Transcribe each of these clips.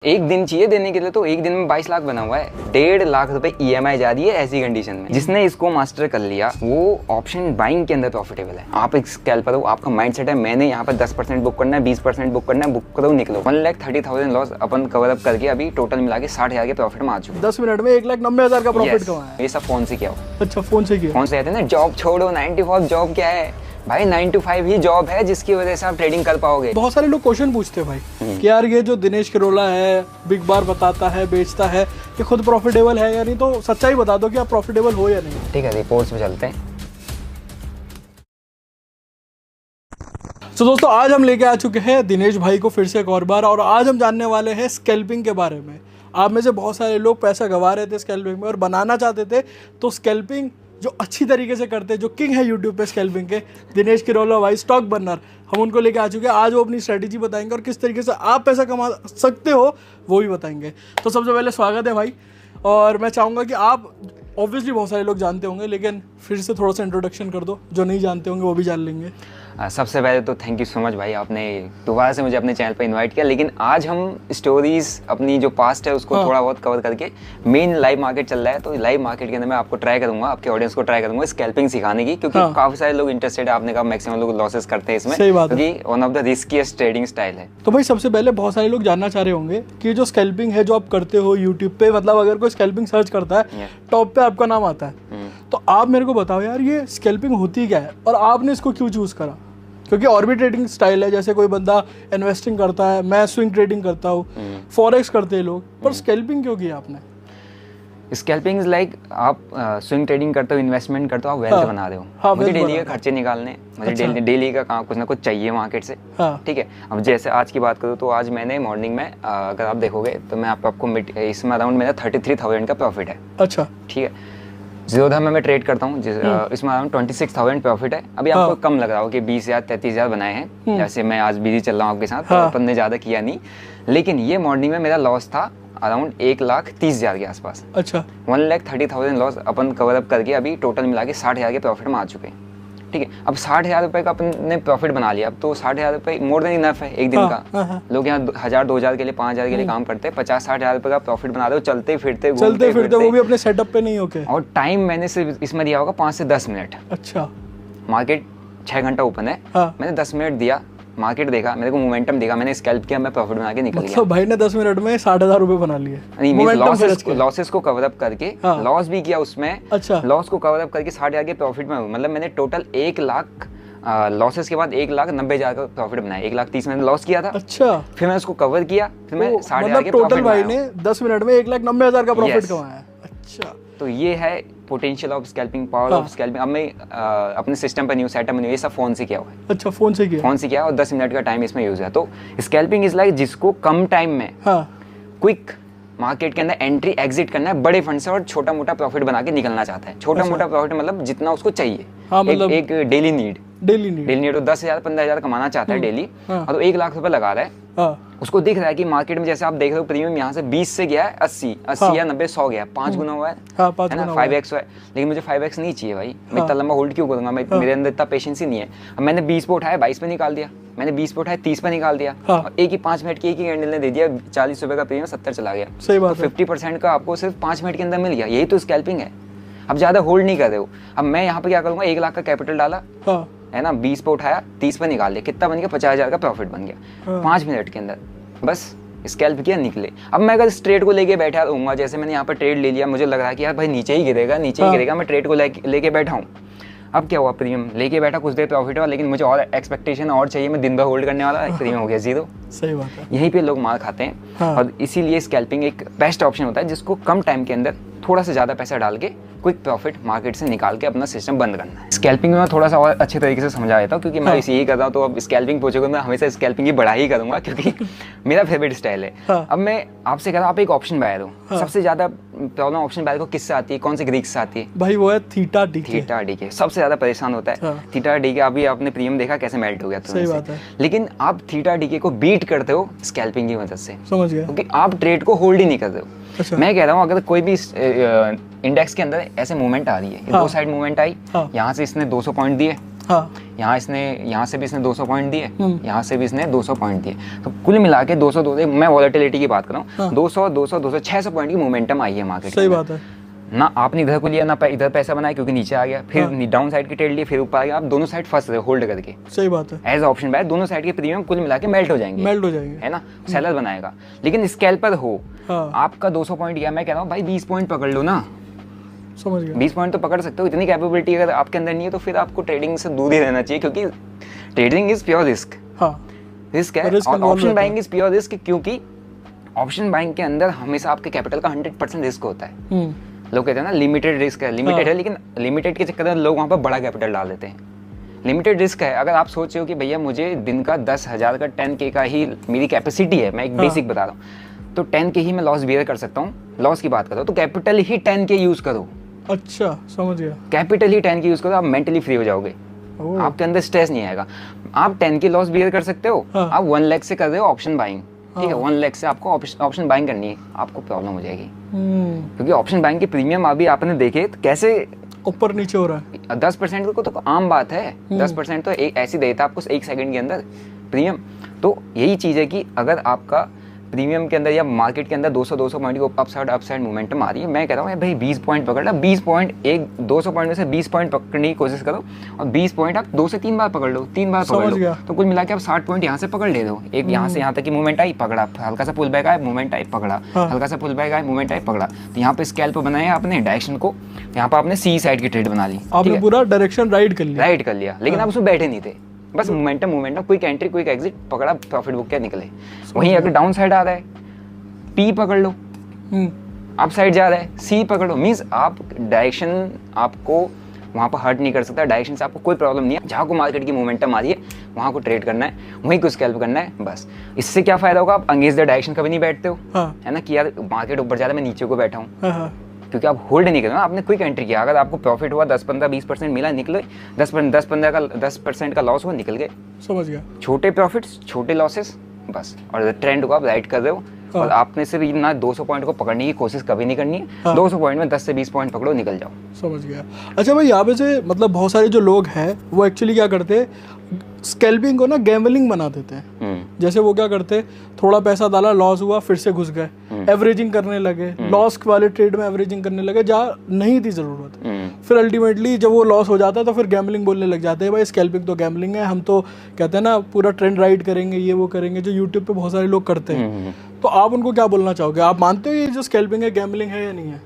एक दिन चाहिए देने के लिए, तो एक दिन में 22 लाख बना हुआ है। 1.5 लाख रुपए EMI जा रही है ऐसी कंडीशन में। जिसने इसको मास्टर कर लिया वो ऑप्शन बाइंग के अंदर प्रॉफिटेबल है। आप एक स्कैल्पर हो, आपका माइंडसेट है मैंने यहाँ पर 10% बुक करना है, 20% बुक करना है, बुक करो निकलो। 1,30,000 लॉस अपन कवर अप करके अभी टोटल मिला के 60,000 के प्रॉफिट में आ चुके। 10 मिनट में 1,90,000 का प्रॉफिट कमाया। ये सब फोन से किया हो। अच्छा, फोन से किया। फोन से कहते हैं ना जॉब छोड़ो, 9 to 5 जॉब क्या है भाई? 9 to 5 ही जॉब है जिसकी वजह से आप ट्रेडिंग कर पाओगे। बहुत सारे लोग क्वेश्चन पूछते हैं भाई कि यार ये जो दिनेश किरोला है, बिग बार बताता है, बेचता है, ये खुद प्रॉफिटेबल है या नहीं? तो सच्चाई बता दो कि आप प्रॉफिटेबल हो या नहीं। ठीक है, रिपोर्ट्स पे चलते हैं। तो दोस्तों आज हम लेके आ चुके हैं दिनेश भाई को फिर से एक और बार, और आज हम जानने वाले हैं स्कैल्पिंग के बारे में। आप में से बहुत सारे लोग पैसा गंवा रहे थे स्कैल्पिंग में और बनाना चाहते थे, तो स्कैल्पिंग जो अच्छी तरीके से करते हैं, जो किंग है यूट्यूब पे स्कैल्पिंग के, दिनेश किरोला भाई स्टॉक बर्नर, हम उनको लेके आ चुके हैं। आज वो अपनी स्ट्रेटेजी बताएंगे और किस तरीके से आप पैसा कमा सकते हो वो भी बताएंगे। तो सबसे पहले स्वागत है भाई, और मैं चाहूँगा कि आप ऑब्वियसली बहुत सारे लोग जानते होंगे, लेकिन फिर से थोड़ा सा इंट्रोडक्शन कर दो, जो नहीं जानते होंगे वो भी जान लेंगे। सबसे पहले तो थैंक यू सो मच भाई, आपने दोबारा से मुझे अपने चैनल पर इनवाइट किया। लेकिन आज हम स्टोरीज अपनी जो पास्ट है उसको थोड़ा बहुत कवर करके, मेन लाइव मार्केट चल रहा है तो लाइव मार्केट के अंदर मैं आपको ट्राई करूंगा, आपके ऑडियंस को ट्राई करूंगा स्कैल्पिंग सिखाने की, क्योंकि काफी सारे लोग इंटरेस्टेड है। आपने कहा मैक्सिमम लोग लॉसेस करते हैं इसमें, क्योंकि one of the riskiest trading style है। तो भाई सबसे पहले बहुत सारे लोग जानना चाह रहे होंगे कि जो स्कैल्पिंग है जो आप करते हो यूट्यूब पे, मतलब अगर कोई स्कैल्पिंग सर्च करता है टॉप पे आपका नाम आता है, तो आप मेरे को बताओ यार ये स्कैल्पिंग होती क्या है और आपने इसको क्यों चूज करा? क्योंकि और भी ट्रेडिंग स्टाइल है, जैसे कोई बंदा इन्वेस्टिंग करता है, मैं स्विंग ट्रेडिंग करता हूँ, फॉरेक्स करते हैं लोग, पर स्कैल्पिंग क्यों किया आपने? स्कैल्पिंग इज लाइक आप स्विंग ट्रेडिंग करते हो, इन्वेस्टमेंट करते हो, आप वेल्थ बना रहे हो। मुझे डेली के खर्चे निकालने, मुझे डेली का काम कुछ ना कुछ चाहिए मार्केट से। ठीक है, अब जैसे आज की बात करूँ तो आज मैंने मॉर्निंग में अगर आप देखोगे तो मैं आपको इसमें अराउंड मेरा 33,000 का प्रॉफिट है। अच्छा, ठीक है, जीरोधा में मैं ट्रेड करता हूँ, इसमें अराउंड 26,000 प्रॉफिट है। अभी आपको कम लग रहा हो कि 20,000 33,000 बनाए हैं, जैसे मैं आज बिजी चल रहा हूँ आपके साथ, तो अपन ने ज़्यादा किया नहीं। लेकिन ये मॉर्निंग में मेरा लॉस था अराउंड 1,30,000 के आसपास। अच्छा, 1,30,000 लॉस अपन कवर अप करके अभी टोटल मिला के 60,000 के प्रॉफिट में आ चुके हैं। ठीक है, अब 60,000 रुपये का अपन ने प्रॉफिट बना लिया, अब तो 60,000 रुपये मोर देन इनफ है एक दिन का। लोग यहाँ 1,000-2,000 के लिए 5,000 के लिए काम करते हैं, 50-60,000 रुपये का प्रॉफिट बना रहे हो चलते फिरते वो भी अपने सेटअप पे नहीं होके। और टाइम मैंने सिर्फ इसमें दिया होगा 5 से 10 मिनट। अच्छा, मार्केट 6 घंटा ओपन है, मैंने 10 मिनट दिया, मार्केट देखा, मेरे को मोमेंटम देखा, मैंने स्कैल्प किया, मैं प्रॉफिट बना के निकल गया। भाई ने 10 मिनट में 60,000 रुपए बना लिए। लॉसेस को कवर अप करके, लॉस भी किया उसमें। अच्छा, लॉस को कवर अप करके 60,000 के प्रॉफिट में, मतलब मैंने टोटल 1 लाख लॉसेस के बाद 1,90,000 का प्रॉफिट बनाया। 1,30,000 मैंने लॉस किया था। अच्छा, फिर मैं उसको कवर किया, फिर मैं 60,000 के टोटल भाई ने 10 मिनट में 1,90,000 का प्रॉफिट कमाया। अच्छा, तो ये है potential of scalping, power of scalping. अब मैं अपने सिस्टम पर न्यू सेटअप में ये सब फोन से किया हुआ है। अच्छा, फोन से किया और 10 मिनट का टाइम इसमें यूज है। तो स्कैल्पिंग इज लाइक जिसको कम टाइम में क्विक मार्केट के अंदर एंट्री एग्जिट करना है बड़े फंड से, और छोटा मोटा प्रॉफिट बना के निकलना चाहता है। छोटा मोटा प्रॉफिट मतलब जितना उसको चाहिए, एक डेली नीड तो 10,000 15,000 कमाना चाहता है डेली, और तो 1 लाख रुपए लगा रहा है। उसको दिख रहा है कि मार्केट में जैसे आप देख रहे हो प्रीमियम यहाँ से 20 से गया है 80 या 90 100 गया, 5 गुना हुआ है ना, 5x हुआ है। लेकिन मुझे 5x नहीं चाहिए भाई, मैं इतना लंबा होल्ड क्यों करूंगा? मेरे अंदर इतना पेशेंस ही नहीं है। अब मैंने 20 पे उठाया 22 पे निकाल दिया, मैंने 20 पे उठाया 30 पे निकाल दिया, और एक ही 5 मिनट की एक ही कैंडल ने दे दिया 40 रुपए का प्रीमियम, 70 चला गया। सही बात, 50% का आपको सिर्फ 5 मिनट के अंदर मिल गया। यही तो स्कैल्पिंग है। अब ज्यादा होल्ड नहीं कर रहे हो। अब मैं यहाँ पे क्या करूंगा, 1 लाख का कैपिटल डाला है ना, 20 पे उठाया 30 पे निकाल लिया, कितना बन गया? 50,000 का प्रॉफिट बन गया 5 मिनट के अंदर, बस स्कैल्प किया निकले। अब मैं अगर इस ट्रेड को लेके बैठा रहूंगा, जैसे मैंने यहाँ पर ट्रेड ले लिया, मुझे लग रहा है कि यार भाई नीचे ही गिरेगा, मैं ट्रेड को लेके बैठा हूँ। अब क्या हुआ, प्रीमियम लेके बैठा, कुछ देर प्रॉफिट हुआ, लेकिन मुझे और एक्सपेक्टेशन और चाहिए, मैं दिन भर होल्ड करने वाला, प्रीमियम हो गया 0। सही बात है, यहीं पे लोग मार खाते हैं। और इसीलिए स्कैल्पिंग एक बेस्ट ऑप्शन होता है, जिसको कम टाइम के अंदर थोड़ा सा ज़्यादा पैसा डाल के क्विक प्रॉफिट मार्केट से निकाल के अपना सिस्टम बंद करना है। स्कैल्पिंग में मैं थोड़ा सा और अच्छे तरीके से समझा देता हूँ, क्योंकि मैं इसी ही कर रहा हूँ। तो अब स्कैल्पिंग पूछोगे मैं हमेशा स्कैल्पिंग ही बढ़ा ही करूँगा, क्योंकि मेरा फेवरेट स्टाइल है। अब मैं आपसे कह रहा हूँ, आप एक ऑप्शन बायर हो, सबसे ज़्यादा प्रॉब्लम ऑप्शन बायर को किससे आती है, कौन से ग्रीक से आती है भाई? वो है थीटा डीके। सबसे ज़्यादा परेशान होता है थीटा डीके। अभी आपने प्रीमियम देखा कैसे मेल्ट हो गया, सही बात है। लेकिन आप थीटा डीके को बीट करते हो स्कैल्पिंग की मदद से, समझ गया, क्योंकि आप ट्रेड को होल्ड ही नहीं कर रहे हो। अच्छा। मैं कह रहा हूँ अगर कोई भी इंडेक्स के अंदर ऐसे मूवमेंट आ रही है, दो साइड मूवमेंट आई, यहाँ से इसने 200 पॉइंट दिए, हाँ। यहाँ से भी इसने 200 पॉइंट दिए, यहाँ से भी इसने 200 पॉइंट दिए, तो कुल मिला के 200 मैं वॉलेटिलिटी की बात कर रहा हूँ, 200 600 पॉइंट की मोमेंटम आई है मार्केट। सही बात है। ना आपने इधर को लिया ना इधर पैसा बनाया क्योंकि नीचे आ गया, फिर डाउन साइड की ट्रेड लिए, फिर ऊपर आ गया, आप दोनों साइड फंस रहे हो होल्ड करके। सही बात है। एज ऑप्शन बाय दोनों साइड के प्रीमियम कुल मिला के मेल्ट हो जाएंगे, है ना, सेलर बनाएगा। लेकिन स्कैल्पर हो, आपका 200 पॉइंट गया, मैं कह रहा हूँ भाई 20 पॉइंट पकड़ लो ना, समझ गया। 20 पॉइंट तो पकड़ सकते हो। इतनी कैपेबिलिटी अगर आपके अंदर नहीं है तो फिर आपको ट्रेडिंग से दूर ही रहना चाहिए, क्योंकि trading is pure risk. Risk है, और option buying is pure risk, क्योंकि ऑप्शन बाइंग के अंदर हमेशा आपके कैपिटल का 100% रिस्क होता है। लोग कहते हैं ना लिमिटेड रिस्क है, लिमिटेड है, लेकिन लिमिटेड के चक्कर में लोग वहाँ पर बड़ा कैपिटल डाल देते हैं। लिमिटेड रिस्क है, अगर आप सोच रहे हो कि भैया मुझे दिन का 10,000 का 10K का ही मेरी कैपेसिटी है, मैं एक बेसिक बता रहा हूँ, तो 10K ही मैं लॉस बियर कर सकता हूँ, लॉस की बात करता हूँ, तो कैपिटल ही 10K यूज करो। अच्छा, समझ गया। कैपिटल ही 10K यूज करो, आप मेंटली फ्री हो जाओगे, आपके अंदर स्ट्रेस नहीं आएगा। आप 10K लॉस बियर कर सकते हो, आप 1 लाख से कर रहे हो ऑप्शन बाइंग, ठीक है, 1 लाख से आपको ऑप्शन बाइंग करनी है, आपको प्रॉब्लम हो जाएगी, क्योंकि ऑप्शन बाइंग के प्रीमियम अभी आपने देखे तो कैसे ऊपर नीचे हो रहा है। 10% को तो आम बात है, 10% तो एक ऐसी देता आपको 1 सेकंड के अंदर प्रीमियम। तो यही चीज़ है कि अगर आपका प्रीमियम के अंदर या मार्केट के अंदर 200 पॉइंट की अपसाइड मोमेंटम आ रही है, मैं कह रहा हूँ भाई 20 पॉइंट पकड़ लो, 20 पॉइंट 200 पॉइंट में से 20 पॉइंट पकड़ने की कोशिश करो, और 20 पॉइंट आप 2 से 3 बार पकड़ लो, 3 बार पकड़ लो, तो कुल मिला के आप 60 पॉइंट यहाँ से पकड़ ले दो। एक यहाँ से यहाँ तक की मूवमेंट आई, पकड़ा, हल्का सा पुल बैक आया, मूवमेंट आई, पकड़ा, हल्का सा पुल बैक आया, मूवमेंट आई, पकड़ा। तो यहाँ पे स्कैल्प बनाया आपने डायरेक्शन को, यहाँ पर आपने सी साइड की ट्रेड बना ली, आपने पूरा डायरेक्शन राइट कर लिया, लेकिन आप उसमें बैठे नहीं थे, बस momentum quick entry quick exit पकड़ा, प्रॉफिट बुक क्या निकले। वहीं अगर डाउन साइड आ रहा है, पी पकड़ लो, अप साइड जा रहा है, सी पकड़ो, मींस आप डायरेक्शन आपको वहाँ पर हर्ट नहीं कर सकता, डायरेक्शन से आपको कोई प्रॉब्लम नहीं है। जहाँ को मार्केट की मोमेंटम आ रही है वहाँ को ट्रेड करना है, वहीं को स्कैल्प करना है बस। इससे क्या फायदा होगा, आप अंगेंस्ट द डायरेक्शन कभी नहीं बैठते हो, है ना, कि यार मार्केट ऊपर जा रहा है मैं नीचे को बैठा हूँ, क्योंकि आप होल्ड नहीं कर रहे हो, आपने क्विक एंट्री किया। अगर आपको प्रॉफिट हुआ 10, 15, 20% मिला, निकले, 10% का लॉस हुआ, निकल गए। समझ गया। छोटे प्रॉफिट्स छोटे लॉसेस बस, और ट्रेंड को आप राइट कर रहे हो, और आपने से भी ना 200 पॉइंट को पकड़ने की कोशिश कभी नहीं करनी है। 200 पॉइंट में 10 से 20 पॉइंट पकड़ो, निकल जाओ। समझ गया। अच्छा भाई, यहाँ पे से मतलब बहुत सारे जो लोग हैं वो एक्चुअली क्या करते हैं, स्कैल्पिंग को ना गैम्बलिंग बना देते हैं। जैसे वो क्या करते, थोड़ा पैसा डाला, लॉस हुआ, फिर से घुस गए, एवरेजिंग करने लगे, लॉस वाले ट्रेड में एवरेजिंग करने लगे जहाँ नहीं थी जरूरत। फिर अल्टीमेटली जब वो लॉस हो जाता है तो फिर गैम्बलिंग बोलने लग जाते हैं, भाई स्कैल्पिंग तो गैम्बलिंग है, हम तो कहते हैं ना पूरा ट्रेंड राइड करेंगे, ये वो करेंगे, जो यूट्यूब पे बहुत सारे लोग करते हैं। तो आप उनको क्या बोलना चाहोगे, आप मानते हो ये जो स्कैल्पिंग है गैम्बलिंग है या नहीं है?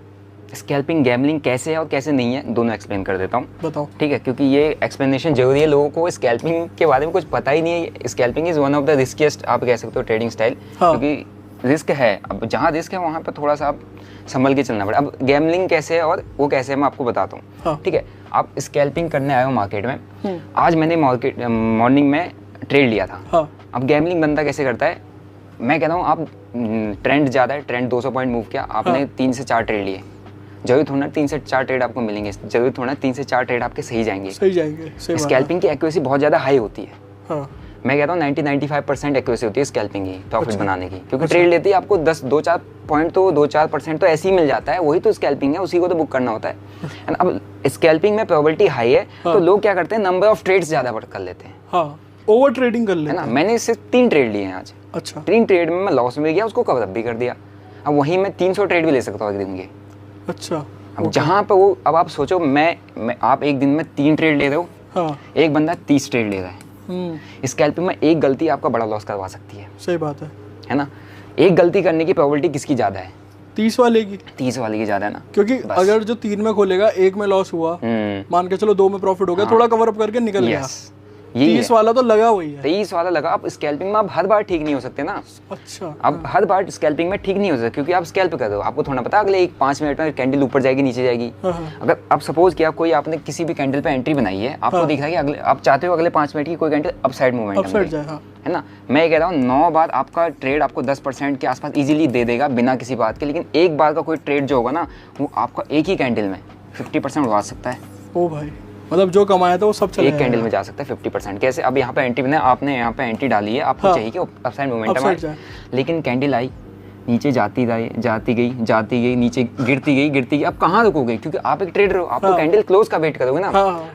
स्कैल्पिंग गैम्बलिंग कैसे है और कैसे नहीं है, दोनों एक्सप्लेन कर देता हूँ। बताओ। ठीक है, क्योंकि ये एक्सप्लेनेशन जरूरी है, लोगों को स्कैल्पिंग के बारे में कुछ पता ही नहीं है। Scalping is one of the riskiest आप कह सकते हो ट्रेडिंग स्टाइल, क्योंकि रिस्क है। अब जहाँ रिस्क है वहाँ पर थोड़ा सा आप संभल के चलना पड़े। अब गैम्बलिंग कैसे है और वो कैसे है मैं आपको बताता हूँ। ठीक है, आप स्कैल्पिंग करने आए हो मार्केट में, आज मैंने मॉर्निंग में ट्रेड लिया था। अब गैम्बलिंग बंदा कैसे करता है, मैं कहता हूँ आप ट्रेंड ज़्यादा है, ट्रेंड 200 पॉइंट मूव किया, आपने 3 से 4 ट्रेड लिए, जरूरी थोड़ा 3 से 4 ट्रेड आपको मिलेंगे, जरूरी थोड़ा 3 से 4 ट्रेड आपके सही जाएंगे। स्कैल्पिंग की एक्यूरेसी बहुत ज़्यादा हाई होती है। मैं कहता हूँ 90-95% एक्यूरेसी होती है स्कैल्पिंग की प्रॉफिट बनाने की, क्योंकि ट्रेड लेते ही आपको 2-4 पॉइंट तो 2-4% तो ऐसे ही मिल जाता है, वही तो स्कैल्पिंग है, उसी को तो बुक करना होता है। अब स्कैल्पिंग में प्रोबेबिलिटी हाई है, तो लोग क्या करते हैं, नंबर ऑफ ट्रेड्स ज़्यादा कर लेते हैं, ओवर ट्रेडिंग कर लेते हैं। है ना। मैंने इससे 3 ट्रेड लिए हैं आज। अच्छा। 3 ट्रेड में मैं लॉस में गया, उसको कवर अप भी कर दिया। अब वहीं मैं 300 ट्रेड भी ले सकता हूँ एक दिन के। अच्छा। अब जहाँ पर वो, अब आप सोचो मैं आप एक दिन में 3 ट्रेड ले रहे हो, एक बंदा 30 ट्रेड ले रहा है। स्कैल्पिंग में एक गलती आपका बड़ा लॉस करवा सकती है। सही बात है ना। एक गलती करने की प्रोबेबिलिटी किसकी ज़्यादा है? 30 वाले की। 30 वाले की ज़्यादा है ना, क्योंकि अगर जो 3 में खोलेगा, 1 में लॉस हुआ, मान के चलो 2 में प्रॉफिट हो गया, थोड़ा कवर अप करके निकल गया, 30 वाला तो लगा वही है। 30 वाला लगा। अब स्कैल्पिंग में आप हर बार ठीक नहीं हो सकते ना। अच्छा। अब हर बार स्कैल्पिंग में ठीक नहीं हो सकते, क्योंकि आप स्कैल्प कर रहे हो, आपको थोड़ा पता अगले 5 मिनट में कैंडल ऊपर जाएगी नीचे जाएगी। अगर आप सपोज किया कोई आपने किसी भी कैंडल पे एंट्री बनाई है, आपको दिख रहा है कि अगले आप चाहते हो अगले 5 मिनट की कोई कैंडल अपसाइड मूवमेंट है ना। मैं कह रहा हूँ 9 बार आपका ट्रेड आपको 10% के आसपास इजीली दे देगा बिना किसी बात के, लेकिन एक बार का कोई ट्रेड जो होगा ना, वो आपका एक ही कैंडल में 50% उड़ा सकता है। ओ भाई, मतलब जो कमाया था वो सब चला एक कैंडल में जा सकता है 50%। कैसे? अब यहाँ पे एंट्री बनाया आपने, यहाँ पे एंट्री डाली है, आपको चाहिए कि अपसाइड मोमेंटम आए, लेकिन कैंडल आई, नीचे जाती गई, नीचे गिरती गई। अब कहाँ रुकोगे, क्योंकि आप एक ट्रेडर हो, आप तो कैंडल क्लोज का वेट करोगे ना।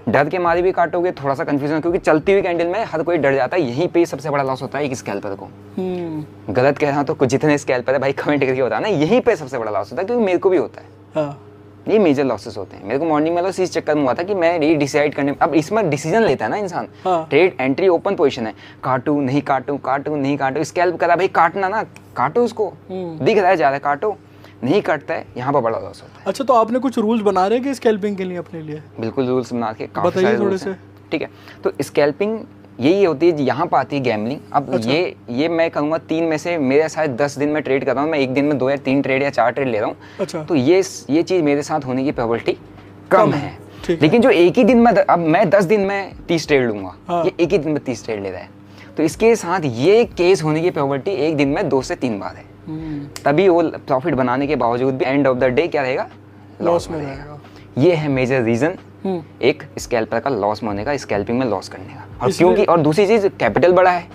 डर के मारे भी काटोगे, थोड़ा सा कंफ्यूजन, क्योंकि चलती हुई कैंडल में हर कोई डर जाता है। यहीं पे सबसे बड़ा लॉस होता है एक स्कैल्पर को। गलत कह रहा हूँ तो कुछ जितने स्कैल्पर है भाई कमेंट करके बताना, यहीं पे सबसे बड़ा लॉस होता है, क्योंकि मेरे को भी होता है। ये मेजर लॉसेस होते हैं। मेरे को मॉर्निंग में लॉस इस चक्कर में हुआ था कि मैं ये डिसाइड करने, अब इसमें डिसीजन लेता है ना इंसान। ट्रेड एंट्री ओपन पोजीशन है, काटूं नहीं काटूं, स्कैल्प करा भाई, काटना ना, काटो उसको, दिख रहा है ज्यादा, काटो, नहीं काटता है, यहाँ पर बड़ा लॉस होता है। अच्छा, तो आपने कुछ रूल्स बना रहे हैं स्कैल्पिंग के लिए अपने लिए? बिल्कुल, रूल्स बना के काफी सारे रूल्स हैं। ठीक है, तो स्कैल्पिंग यही होती है, यहाँ पर आती है गैम्बलिंग। अब अच्छा। ये मैं कहूँगा 3 में से, मेरे शायद 10 दिन में ट्रेड कर रहा हूँ, मैं एक दिन में 2 या 3 ट्रेड या 4 ट्रेड ले रहा हूँ। अच्छा। तो ये चीज़ मेरे साथ होने की प्रोबेबिलिटी कम है। लेकिन जो एक ही दिन में, अब मैं 10 दिन में 30 ट्रेड लूंगा, ये एक ही दिन में 30 ट्रेड ले रहा है, तो इसके साथ ये केस होने की प्रोबेबिलिटी एक दिन में 2 से 3 बार है। तभी वो प्रॉफिट बनाने के बावजूद भी एंड ऑफ द डे क्या रहेगा, लॉस में रहेगा। ये है मेजर रीजन एक स्कैल्पर का लॉस में होने का, स्कैल्पिंग में लॉस करने का। और क्योंकि, और दूसरी चीज, कैपिटल बड़ा है।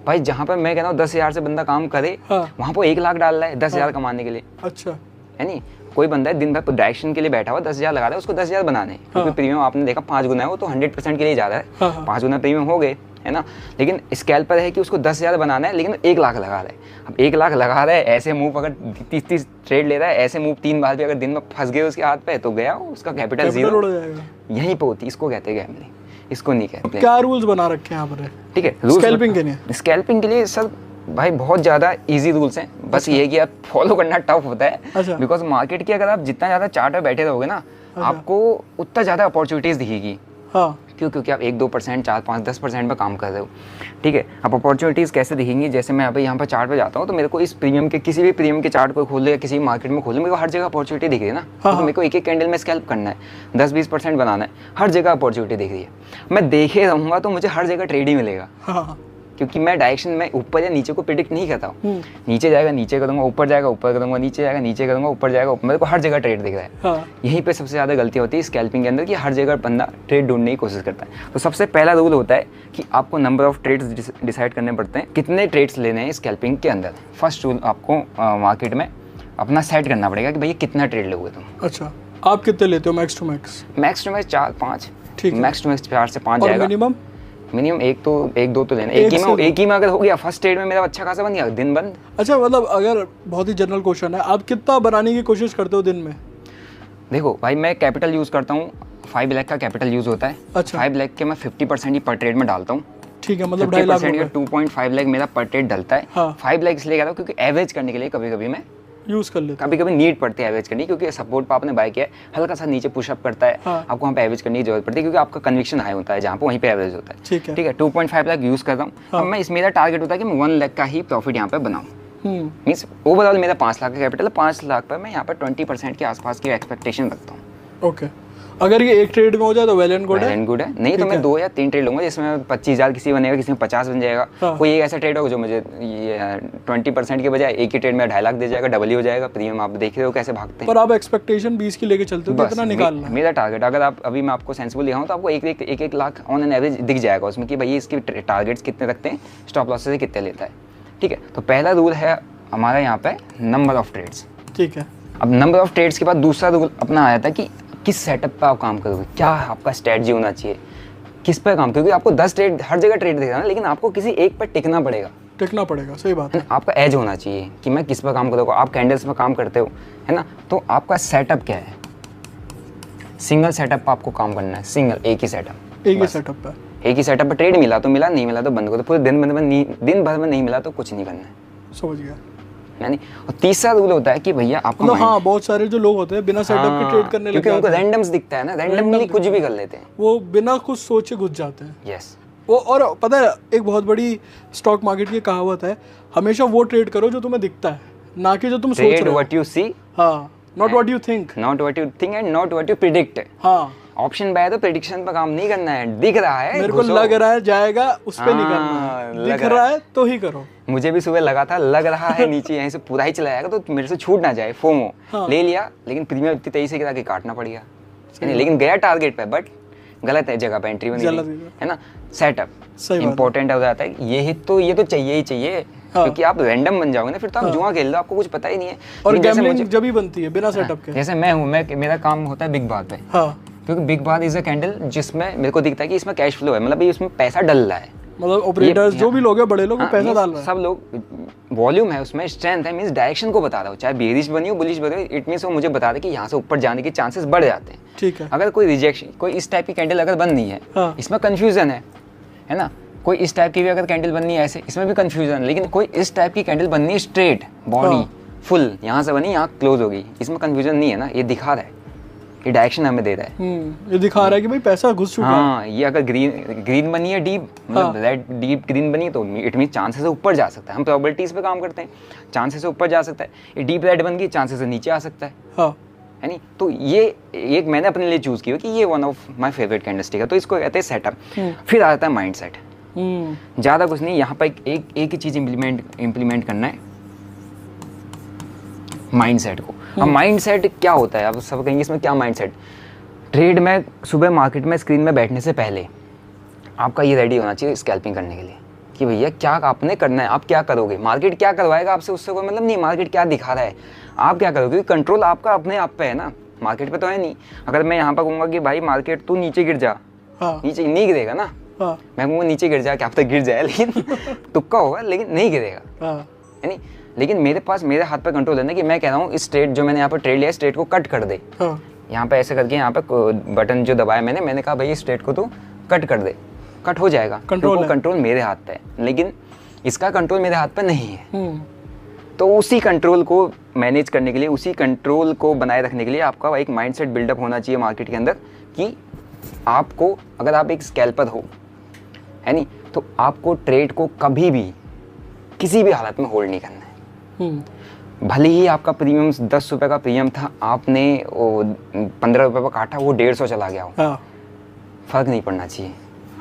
भाई जहाँ पर मैं कह रहा हूँ 10,000 से बंदा काम करे, वहाँ पर 1 लाख डाल रहा है 10,000 कमाने के लिए। अच्छा, है नहीं? कोई बंदा है दिन भर डायरेक्शन के लिए बैठा हुआ, 10,000 लगा रहा है, उसको 10,000 बनाने, क्योंकि प्रीमियम आपने देखा 5 गुना है, वो तो 100% के लिए जा रहा है, 5 गुना प्रीमियम हो गए, है ना। लेकिन स्कैल्पर है कि उसको 10,000 बनाना है, लेकिन 1 लाख लगा रहा है। अब 1 लाख लगा रहा है, ऐसे मूव अगर 30 ट्रेड ले रहा है, ऐसे मूव 3 बार भी अगर दिन में फंस गए उसके हाथ पे, तो गया उसका कैपिटल जीरो हो जाएगा। यहीं पे होती है, इसको कहते हैं गैम्बलिंग, इसको नहीं कहते। क्या रूल्स बना रखे हैं यहाँ पर? ठीक है, स्कैल्पिंग के लिए सर भाई बहुत ज़्यादा इजी रूल्स हैं, बस ये कि आप फॉलो करना टफ होता है, बिकॉज मार्केट की अगर आप जितना ज़्यादा चार्ट पे बैठे रहोगे ना, आपको उतना ज़्यादा अपॉर्चुनिटीज़ दिखेगी। क्यों? क्योंकि आप 1-2%, 4-5, 10% पे काम कर रहे हो। ठीक है, अब अपॉर्चुनिटीज़ कैसे दिखेंगी, जैसे मैं अभी यहाँ पर चार्ट पे जाता हूँ, तो मेरे को इस प्रीमियम के, किसी भी प्रीमियम के चार्ट को खोल ले या किसी भी मार्केट में खोल ले, मेरे को हर जगह अपॉर्चुनिटी दिख रही है ना। तो मेरे को एक एक कैंडल में स्कैल्प करना है, 10-20% बनाना है, हर जगह अपॉर्चुनिटी दिख रही है। मैं देखे रहूँगा तो मुझे हर जगह ट्रेड ही मिलेगा, क्योंकि मैं डायरेक्शन में ऊपर या नीचे को प्रिडिक्ट नहीं करता हूँ। नीचे जाएगा नीचे करूँगा, ऊपर जाएगा ऊपर करूँगा, नीचे जाएगा नीचे करूँगा, ऊपर जाएगा ऊपर, मेरे को हर जगह ट्रेड दिख रहा है। यहीं पे सबसे ज़्यादा गलती होती है स्कैल्पिंग के अंदर, कि हर जगह बंदा ट्रेड ढूंढने की कोशिश करता है। तो सबसे पहला रूल होता है कि आपको नंबर ऑफ ट्रेड्स डिसाइड करने पड़ते हैं, कितने ट्रेड्स लेने हैं स्कैल्पिंग के अंदर। फर्स्ट रूल आपको मार्केट में अपना सेट करना पड़ेगा कि भैया कितना ट्रेड लोगे तुम। अच्छा, आप कितने लेते हो max to max? Max to max 4-5, max to max 4 से 5 जाएगा। मिनिमम 1-2 तो लेना। एक ही में अगर हो गया, फर्स्ट ट्रेड में मेरा अच्छा खासा बन गया, दिन बंद। अच्छा, मतलब अगर बहुत ही जनरल क्वेश्चन है, आप कितना बनाने की कोशिश करते हो दिन में? देखो भाई, मैं कैपिटल यूज करता हूँ, 5 लाख का कैपिटल यूज होता है। अच्छा। 5 लाख के मैं 50% ही पर ट्रेड में डालता हूँ। ठीक है, मतलब 2.5 लाख, 2.5 लाख मेरा पर ट्रेड डलता है। 5 लाख इसलिए कहता हूँ क्योंकि एवरेज करने के लिए कभी कभी मैं यूज कर लेते, कभी कभी नीड पड़ती है एवरेज करनी, क्योंकि सपोर्ट पर आपने बाय किया है, हल्का सा नीचे पुशअप करता है, आपको वहाँ पे एवरेज करने की जरूरत पड़ती है, क्योंकि आपका कन्विक्शन हाई होता है जहाँ पे, वहीं पे एवरेज होता है। ठीक है, 2.5 लाख यूज करता हूँ। अब मैं, मेरा टारगेट होता है कि मैं 1 लाख का ही प्रॉफिट यहाँ पे बनाऊँ। मीन्स ओवरऑल मेरा 5 लाख का कैपिटल है, 5 लाख पर मैं यहाँ पर 20% के आसपास की एक्सपेक्टेशन रखता हूँ। ओके, अगर ये एक ट्रेड में हो जाए तो वेल एंड गुड है। नहीं तो मैं 2 या 3 ट्रेड लूंगा, जिसमें 25,000 किसी बनेगा, किसी में 50 बन जाएगा। कोई एक ऐसा ट्रेड होगा जो मुझे ये 20% के बजाय एक ही ट्रेड में 2.5 लाख दे जाएगा, डबल ही हो जाएगा प्रीमियम। आप देख रहे हो कैसे भागते हैं। पर आप एक्सपेक्टेशन 20 की लेके चलते हो, कितना निकालना है? मेरा टारगेट, अगर आप अभी मैं आपको सेंसिबल दिखाऊं तो आपको 1 लाख ऑन एन एवरेज दिख जाएगा उसमें, कि भाई इसके टारगेट्स कितने रखते हैं, स्टॉप लॉस से कितने लेता है। ठीक है, तो पहला रूल है हमारा यहाँ पे नंबर ऑफ ट्रेड्स। ठीक है, अब नंबर ऑफ ट्रेड्स के बाद दूसरा रूल अपना आया था कि किस सेटअप पे आप काम करोगे, क्या आपका स्ट्रेटजी होना चाहिए, किस पे काम, क्योंकि आपको 10 ट्रेड, हर जगह ट्रेड दिख रहा है, लेकिन आपको किसी एक पर टिकना पड़ेगा। सही बात है। आपका एज होना चाहिए कि मैं किस पर काम करूँगा। आप कैंडल्स पर काम करते हो, है ना, तो आपका सेटअप क्या है? सिंगल सेटअप पर आपको काम करना है, सिंगल, एक ही सेटअप, एक ही सेटअप पर ट्रेड मिला तो मिला, नहीं मिला तो बंद करो। पूरे दिन भर में नहीं मिला तो कुछ नहीं करना है। समझ गया। नहीं। और तीसरा रूल होता है कि भैया आपको मतलब हाँ, बहुत सारे जो लोग होते हैं बिना सेटअप के ट्रेड करने लगते हैं, क्योंकि उनको रैंडम्स दिखता है ना, रैंडमली कुछ भी कर लेते हैं, वो बिना कुछ सोचे घुस जाते हैं। यस। वो, और पता है एक बहुत बड़ी स्टॉक मार्केट की कहावत है, हमेशा वो ट्रेड करो जो तुम्हें दिखता है, ना कि जो तुम सोच रहे हो। व्हाट यू सी, हाँ, not what you think, and not what you predict. हाँ, ऑप्शन बाय तो प्रेडिक्शन पर काम नहीं करना है, दिख रहा है, मेरे को लग रहा है जाएगा, उस पे नहीं करना है, दिख रहा है तो ही करो। मुझे भी सुबह लगा था, लग रहा है नीचे यहीं से पूरा ही चला जाएगा तो मेरे से छूट ना जाए, फोमो। हाँ। ले लिया, लेकिन प्रीमियम इतनी तेजी से गिरा कि काटना पड़ गया, लेकिन गया टारगेट पे, बट गलत है जगह पे एंट्री बनी है ना। सेटअप इंपॉर्टेंट हो जाता है, ये तो चाहिए ही चाहिए। क्योंकि आप रैंडम बन जाओगे ना, फिर तो आप जुआ खेल लो, आपको कुछ पता ही नहीं है। और गैम्बलिंग जब भी बनती है बिना सेटअप के। जैसे मैं हूँ, मेरा काम होता है बिग बार पे, क्योंकि big bar is a candle जिसमें मेरे को दिखता है कि इसमें कैश फ्लो है, मतलब इसमें पैसा डल रहा है, मतलब ऑपरेटर्स जो भी लोग हैं, बड़े लोग, वो पैसा डाल रहे हैं, सब लोग, वॉल्यूम है उसमें, स्ट्रेंथ है, मींस डायरेक्शन को बता रहा हूँ, चाहे बेरिश बनी हो बुलिश बनी हो, इट मींस वो मुझे बता दे कि यहाँ से ऊपर जाने के चांसेस बढ़ जाते हैं। ठीक है। अगर कोई रिजेक्शन, कोई इस टाइप की कैंडल अगर बन रही है, इसमें कंफ्यूजन है ना, कोई इस टाइप की भी अगर कैंडल बननी है ऐसे, इसमें भी कंफ्यूजन है, लेकिन कोई इस टाइप की कैंडल बननी है स्ट्रेट बॉडी फुल, यहाँ से बनी यहाँ क्लोज होगी, इसमें कंफ्यूजन नहीं है ना, ये दिखा रहा है, ये डायरेक्शन हमें दे रहा है, ये दिखा रहा है कि भाई पैसा घुस चुका है। हाँ, ये अगर ग्रीन बनी है डीप, मतलब रेड डीप ग्रीन बनी है, तो इट मीन चांसेस से ऊपर जा सकता है। हम प्रोबेबिलिटीज पे काम करते हैं, चांसेस से ऊपर जा सकता है। ये डीप रेड बन गई, चांसेस से नीचे आ सकता है, है नहीं। तो ये एक मैंने अपने लिए चूज किया कि ये one of my favourite candlestick है, तो इसको कहते हैं सेटअप। फिर आता है माइंड सेट। ज़्यादा कुछ नहीं, यहाँ पर एक ही चीज़ इम्प्लीमेंट करना है, माइंड सेट को। अब माइंड सेट क्या होता है, अब सब कहेंगे इसमें क्या माइंड सेट। ट्रेड में सुबह मार्केट में स्क्रीन में बैठने से पहले आपका ये रेडी होना चाहिए स्कैल्पिंग करने के लिए कि भैया क्या आपने करना है, आप क्या करोगे, मार्केट क्या करवाएगा आपसे, उससे कोई मतलब नहीं, मार्केट क्या दिखा रहा है, आप क्या करोगे, क्योंकि कंट्रोल आपका अपने आप पे है ना, मार्केट पे तो है नहीं। अगर मैं यहाँ पर कहूँगा कि भाई मार्केट तू नीचे गिर जा, नीचे नहीं गिरेगा ना, मैं कहूँगा नीचे गिर जा, क्या पता गिर जाए, लेकिन तुक्का होगा, लेकिन नहीं गिरेगा, है नहीं। लेकिन मेरे पास मेरे हाथ पे कंट्रोल है ना, कि मैं कह रहा हूँ इस ट्रेड जो मैंने यहाँ पर ट्रेड लिया, इस ट्रेड को कट कर दे, यहाँ पे ऐसे करके, यहाँ पे बटन जो दबाया मैंने कहा भाई इस ट्रेड को तो कट कर दे, कट हो जाएगा। कंट्रोल मेरे हाथ पे है, लेकिन इसका कंट्रोल मेरे हाथ पे नहीं है। तो उसी कंट्रोल को मैनेज करने के लिए, उसी कंट्रोल को बनाए रखने के लिए आपका एक माइंडसेट बिल्डअप होना चाहिए मार्केट के अंदर, कि आपको, अगर आप एक स्कैल्पर हो, है नहीं, तो आपको ट्रेड को कभी भी किसी भी हालत में होल्ड नहीं करना है। भले ही आपका प्रीमियम 10 रुपये का प्रीमियम था, आपने 15 रुपये पर काटा, वो 150 चला गया हो, फर्क नहीं पड़ना चाहिए।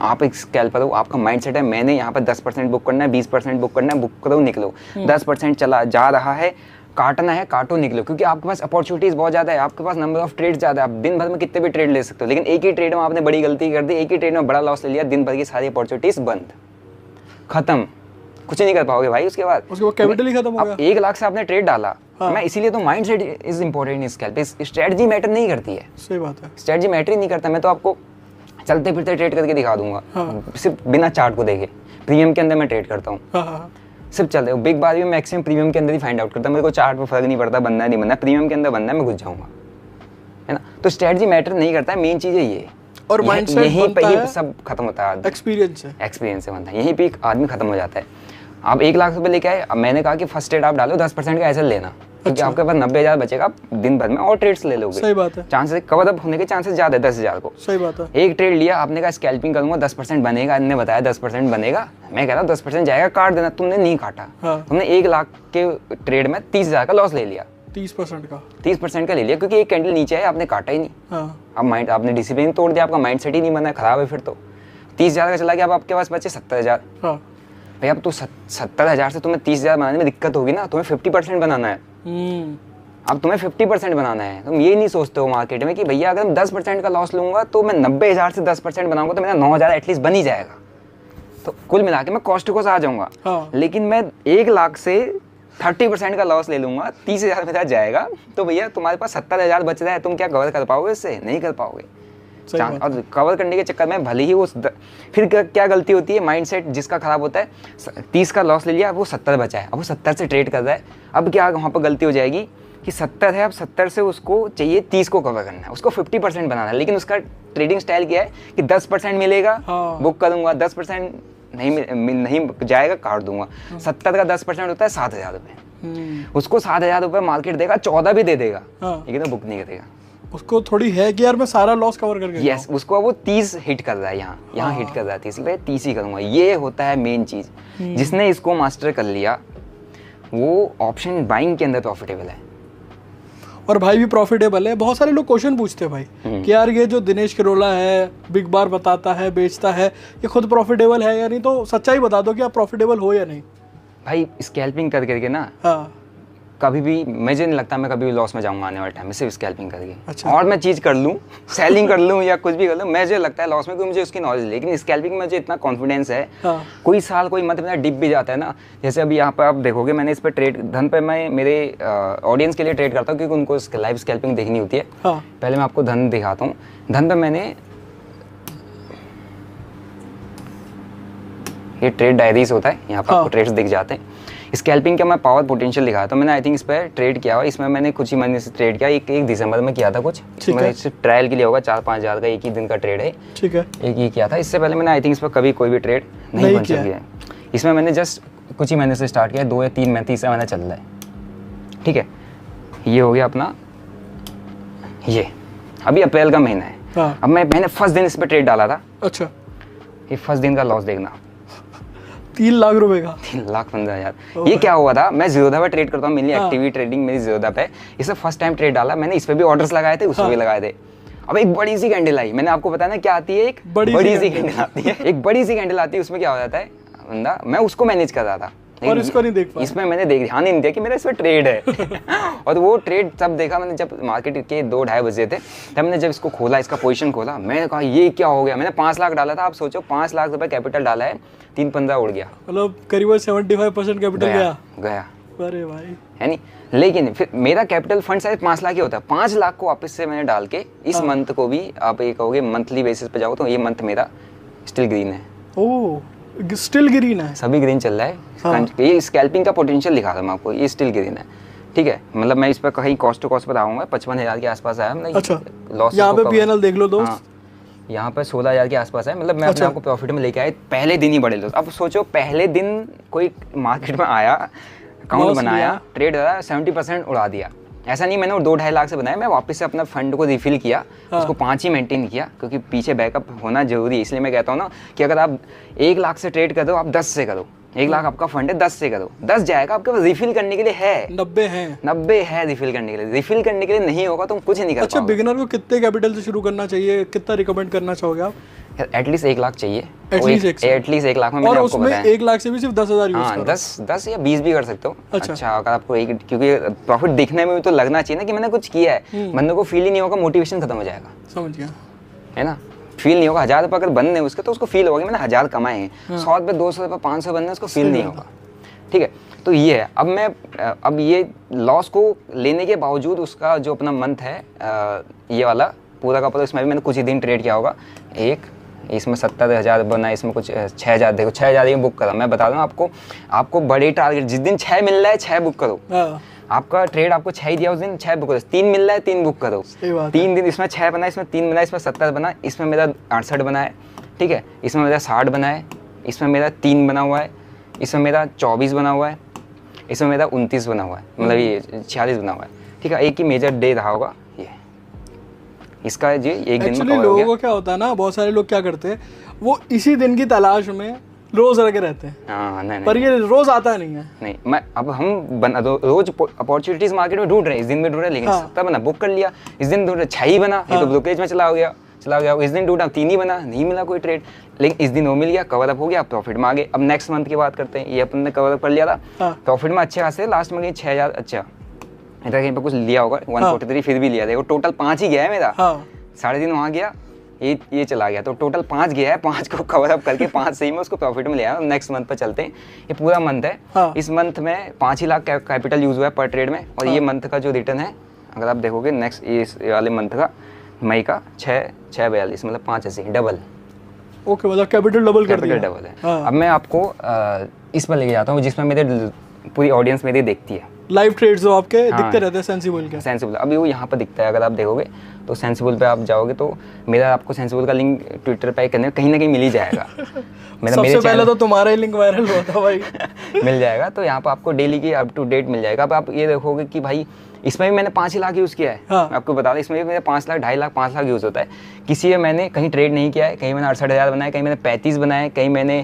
आप एक स्कैल्पर हो, आपका माइंडसेट है मैंने यहाँ पर 10% बुक करना है, 20% बुक करना है, बुक करो निकलो। 10% चला जा रहा है, काटना है, काटो निकलो, क्योंकि आपके पास अपॉर्चुनिटीज बहुत ज़्यादा है, आपके पास नंबर ऑफ ट्रेड ज़्यादा है, आप दिन भर में कितने भी ट्रेड ले सकते हो। लेकिन एक ही ट्रेड में आपने बड़ी गलती कर दी, एक ही ट्रेड में बड़ा लॉस ले लिया, दिन भर की सारी अपॉर्चुनिटीज बंद, खत्म, कुछ नहीं कर पाओगे भाई। उसके बाद कैपिटल ही खत्म हो गया। 1 लाख से आपने ट्रेड डाला, मैं इसीलिए तो mindset is important in scalp. Strategy matter नहीं करती है, सही बात है, स्ट्रेटजी मैटर ही नहीं करता। मैं तो आपको चलते फिरते ट्रेड करके दिखा दूंगा, सिर्फ बिना चार्ट को देखे। प्रीमियम के अंदर मैं ट्रेड करता हूँ, सिर्फ चलते, बिग बार भी मैक्सिमम प्रीमियम के अंदर ही फाइंड आउट करता हूँ। मेरे को चार्ट पर फर्क नहीं पड़ता, बनना है नहीं बनना, प्रीमियम के अंदर बनना है, मैं घुस जाऊंगा, है ना। तो स्ट्रेटजी मैटर नहीं करता है, मेन चीज़ है ये। और माइंडसेट यहीं पे ही सब खत्म होता है, एक्सपीरियंस से बनता है, यहीं पे आदमी खत्म हो जाता है। आप 1 लाख रुपए लेके आए, अब मैंने कहा कि फर्स्ट ट्रेड आप डालो 10% का ऐसे लेना, क्योंकि आपके पास 90,000 बचेगा, आप दिन भर में और ट्रेड्स ले लोगे। सही बात है, चांसेस कवर अप होने के चांसेस ज्यादा है 10,000 को। सही बात है। एक ट्रेड लिया, आपने कहा स्कैल्पिंग करूंगा, 10% बनेगा, इन्होंने बताया 10% बनेगा, मैं कह रहा हूँ 10% जाएगा, काट देना, तुमने नहीं काटा। तुमने 1 लाख के ट्रेड में 30,000 का लॉस ले लिया, 30% का ले लिया, क्योंकि एक कैंडल नीचे है, आपने काटा ही नहीं। अब माइंड, आपने डिसिप्लिन तोड़ दिया, आपका माइंड सेट ही नहीं बना, खराब है। फिर तो 30,000 का चला गया, अब आपके पास बचे 70,000। भाई अब तो 70,000 से तुम्हें 30,000 बनाने में दिक्कत होगी ना, तुम्हें 50% बनाना है। अब तुम्हें 50% बनाना है। तुम ये नहीं सोचते हो मार्केट में कि भैया अगर मैं 10% का लॉस लूंगा तो मैं 90,000 से 10% बनाऊंगा तो मेरा 9,000 एटलीस्ट बन ही जाएगा, तो कुल मिला के मैं कॉस्ट टू कॉस्ट आ जाऊंगा। लेकिन मैं 1 लाख से 30% का लॉस ले लूंगा, 30,000 मेरा जाएगा, तो भैया तुम्हारे पास 70,000 बच रहा है, तुम क्या कवर कर पाओगे इससे? नहीं कर पाओगे। और कवर करने के चक्कर में भले ही वो फिर क्या गलती होती है, माइंडसेट जिसका खराब होता है, 30 का लॉस ले लिया, अब वो 70 बचा है, अब वो 70 से ट्रेड कर रहा है। अब क्या वहाँ पर गलती हो जाएगी कि 70 है, अब 70 से उसको चाहिए 30 को कवर करना है, उसको 50% बनाना है। लेकिन उसका ट्रेडिंग स्टाइल क्या है कि 10% मिलेगा बुक करूंगा, 10% नहीं जाएगा काट दूंगा। 70 का 10% होता है 7,000 रुपये, उसको 7,000 रुपये मार्केट देगा, 14 भी दे देगा, लेकिन बुक नहीं करेगा। उसको थोड़ी है कि यार मैं सारा लॉस कवर करके यस, उसको वो 30 हिट कर रहा है, यहाँ हिट कर रहा है 30, भाई 30 ही करूंगा। ये होता है मेन चीज। जिसने इसको मास्टर कर लिया वो ऑप्शन बाइंग के अंदर प्रॉफिटेबल है, और भाई भी प्रॉफिटेबल है। बहुत सारे लोग क्वेश्चन पूछते हैं भाई कि यार ये जो दिनेश किरोला है, बिग बार बताता है, बेचता है, ये खुद प्रॉफिटेबल है या नहीं? तो सच्चाई बता दो कि आप प्रॉफिटेबल हो या नहीं। भाई स्कैल्पिंग कर करके ना कभी भी मुझे नहीं लगता मैं कभी भी लॉस में जाऊंगा आने वाले टाइम में सिर्फ स्कैल्पिंग करके। अच्छा। और मैं चीज़ कर लूँ, सेलिंग कर लूँ या कुछ भी कर लूँ, मुझे लगता है लॉस में, क्योंकि मुझे उसकी नॉलेज है। लेकिन स्कैल्पिंग में मुझे इतना कॉन्फिडेंस है। हाँ। कोई साल कोई मंथ मेरा डिप भी जाता है ना, जैसे अभी यहाँ पर आप देखोगे मैंने इस पर ट्रेड धन पे मैं मेरे ऑडियंस के लिए ट्रेड करता हूँ, क्योंकि उनको लाइव स्कैल्पिंग देखनी होती है। हाँ। पहले मैं आपको धन दिखाता हूँ। धन पे मैंने ये ट्रेड डायरीज होता है, यहाँ पर आपको ट्रेड्स दिख जाते हैं। स्कैल्पिंग का मैं पावर पोटेंशियल दिखाया था मैंने, आई थिंक इस पर ट्रेड किया हुआ। इसमें मैंने कुछ ही महीने से ट्रेड किया, एक दिसंबर में किया था कुछ, मैं सिर्फ ट्रायल के लिए होगा, 4-5 हज़ार का एक ही दिन का ट्रेड है। ठीक है। एक ही किया था, इससे पहले मैंने आई थिंक इस पर कभी कोई भी ट्रेड नहीं किया है। इसमें मैंने जस्ट कुछ ही महीने से स्टार्ट किया, 2 या 3 महीने, तीसरा महीना चल रहा है। ठीक है, ये हो गया अपना, ये अभी अप्रैल का महीना है। हाँ। अब मैंने फर्स्ट दिन इस पर ट्रेड डाला था। अच्छा। ये फर्स्ट दिन का लॉस देखना, 3 लाख रुपए का, 3,15,000। ये क्या हुआ था, मैं ज़ीरोधा पे ट्रेड करता हूँ, मेनली एक्टिविटी ट्रेडिंग मेरी ज़ीरोधा पे। इससे फर्स्ट टाइम ट्रेड डाला मैंने, इस पे भी ऑर्डर्स लगाए थे, उस पे भी लगाए थे। अब एक बड़ी सी कैंडल आई, मैंने आपको बताया ना क्या आती है, एक बड़ी सी कैंडल आती है, एक बड़ी सी कैंडल आती है। उसमें क्या हो जाता है बंदा, मैं उसको मैनेज कर रहा था और इसको नहीं देख पाया। इसमें मैंने ध्यान नहीं दिया कि मेरा इसमें ट्रेड है। और वो ट्रेड तब देखा मैंने जब मार्केट के 2-2:30 बजे थे, तब मैंने जब इसको खोला, इसका पोजीशन खोला, मैंने कहा ये क्या हो गया। मैंने 5 लाख डाला था, आप सोचो 5 लाख रुपए कैपिटल डाला है, 3-15 उड़ गया, मतलब करीबन 75% कैपिटल गया। अरे भाई, है नहीं। लेकिन फिर मेरा कैपिटल फंड साइज 5 लाख ही होता है। 5 लाख को वापस से मैंने डाल के इस मंथ को भी, आप ये कहोगे मंथली बेसिस पे जाओ तो ये मंथ मेरा स्टिल ग्रीन है। ओह, स्टिल ग्रीन है, सभी ग्रीन चल रहा है। हाँ। ये स्कैल्पिंग का पोटेंशियल दिखा था मैं आपको, ये स्टिल ग्रीन है। ठीक है, मतलब मैं इस पर कहीं कॉस्ट टू कॉस्ट पर आऊँगा, 55,000 के आसपास आया। अच्छा, लॉस यहाँ पे पीएनएल देख लो दोस्त। हाँ, यहाँ पर 16,000 के आसपास है। मतलब मैं अपने आपको प्रॉफिट में लेके आया पहले दिन ही बड़े लॉस। अब सोचो पहले दिन कोई मार्केट में आया, अकाउंट बनाया, ट्रेड करा, 70% उड़ा दिया। ऐसा नहीं मैंने 2-2.5 लाख से बनाया, मैं वापस से अपना फंड को रिफिल किया। उसको 5 ही मेंटेन किया, क्योंकि पीछे बैकअप होना जरूरी है। इसलिए मैं कहता हूँ ना कि अगर आप 1 लाख से ट्रेड कर दो, आप 10 से करो। 1 लाख आपका फंड है, 10 से करो, 10 जाएगा, आपके पास रिफिल करने के लिए है 90 है रिफिल करने के लिए। रिफिल करने के लिए नहीं होगा तुम कुछ नहीं कर पाओगे। अच्छा, बिगिनर को कितने कैपिटल से शुरू करना चाहिए, कितना रिकमेंड करना चाहोगे आप? एटलीस्ट 1 लाख चाहिए, एटलीस्ट 1 लाख में मैंने आपको बताया। 1 लाख से भी सिर्फ 10,000 यूज करो। 10 या 20 भी कर सकते हो। अच्छा, अगर आपको एक, क्योंकि प्रॉफिट दिखने में भी तो लगना चाहिए ना कि मैंने कुछ किया है। बंदे को फील ही नहीं होगा, मोटिवेशन खत्म हो जाएगा। समझ गया, है ना। फील नहीं होगा। 1,000 रुपये अगर बनने उसके तो उसको फील होगा कि मैंने 1,000 कमाए हैं। 100 रुपये, 200 रुपये, 500 बनने उसको फील नहीं होगा। ठीक है, तो ये है। अब ये लॉस को लेने के बावजूद उसका जो अपना मंथ है, ये वाला पूरा का पूरा, इसमें भी मैंने कुछ ही दिन ट्रेड किया होगा। इसमें 70,000 बना, इसमें कुछ 6,000, देखो 6,000 ही बुक करा। मैं बता दूँ आपको बड़े टारगेट, जिस दिन 6 मिल रहा है 6 बुक करो। आपका ट्रेड आपको 6 ही दिया, उस दिन 6 बुक करो। 3 मिल रहा है 3 बुक करो। 3 दिन इसमें 6 बना, इसमें 3 बना, इसमें 70 बना, इसमें मेरा 68 बना है। ठीक है, इसमें मेरा 60 बना है, इसमें मेरा 3 बना हुआ है, इसमें मेरा 24 बना हुआ है, इसमें मेरा 29 बना हुआ है, मतलब ये 46 बना हुआ है। ठीक है, एक ही मेजर डे रहा होगा ये, इसका जी एक दिन में कवर हो गया। लोगों को क्या होता है ना, बहुत सारे लोग क्या करते हैं, वो इसी दिन की तलाश में रोज लगे रहते हैं। हाँ, नहीं, पर ये रोज आता नहीं है। नहीं, मैं अब हम रोज अपॉर्चुनिटीज मार्केट में ढूंढ रहे हैं। इस दिन में ढूंढ रहे हैं, लेकिन 70 बना, बुक कर लिया। इस दिन ढूंढ रहे 6 ही बना, ये तो ब्रोकरेज में चला गया। इस दिन ढूंढा 3 ही बना, नहीं मिला कोई ट्रेड, लेकिन इस दिन वो मिल गया, कवर अप हो गया, प्रॉफिट में आ गए। अब नेक्स्ट मंथ की बात करते हैं। ये अपन ने कवर अप कर लिया था, प्रॉफिट में अच्छे खासे, लास्ट में गई 6,000। अच्छा, इधर कहीं पर कुछ लिया होगा 143, फिर भी लिया। देखो टोटल 5 ही गया है मेरा। 3.5 वहाँ गया, ये चला गया, तो टोटल 5 गया है। 5 को कवर अप करके 5 सही में उसको प्रॉफिट में ले आया। नेक्स्ट मंथ पर चलते हैं। ये पूरा मंथ है। इस मंथ में 5 ही लाख कैपिटल यूज हुआ है पर ट्रेड में। और ये मंथ का जो रिटर्न है, अगर आप देखोगे नेक्स्ट ये वाले मंथ का, मई का 6,42, मतलब 580 डबल। ओके, मतलब कैपिटल डबल कर दिया। डबल है। अब मैं आपको इस पर लेके जाता हूँ जिसमें मेरे पूरी ऑडियंस मेरी देखती है। लाइव ट्रेड्स जो आपके दिखते रहते हैं सेंसिबल के। सेंसिबल अभी वो यहाँ पर दिखता है, अगर आप देखोगे तो सेंसिबल पे आप जाओगे तो मेरा आपको सेंसिबल का लिंक ट्विटर पे करने कहीं ना कहीं मिल ही जाएगा। सबसे पहले तो तुम्हारा ही लिंक वायरल हुआ था भाई। मिल जाएगा, तो यहाँ पर आपको डेली की अप टू डेट मिल जाएगा। अब आप ये देखोगे कि भाई इसमें भी मैंने 5 ही लाख यूज़ किया है। आपको बता दें, इसमें भी मेरा 5 लाख, 2.5 लाख, 5 लाख यूज़ होता है। किसी में मैंने कहीं ट्रेड नहीं किया है, कहीं मैंने 68,000 बनाया, कहीं मैंने 35 बनाए, कहीं मैंने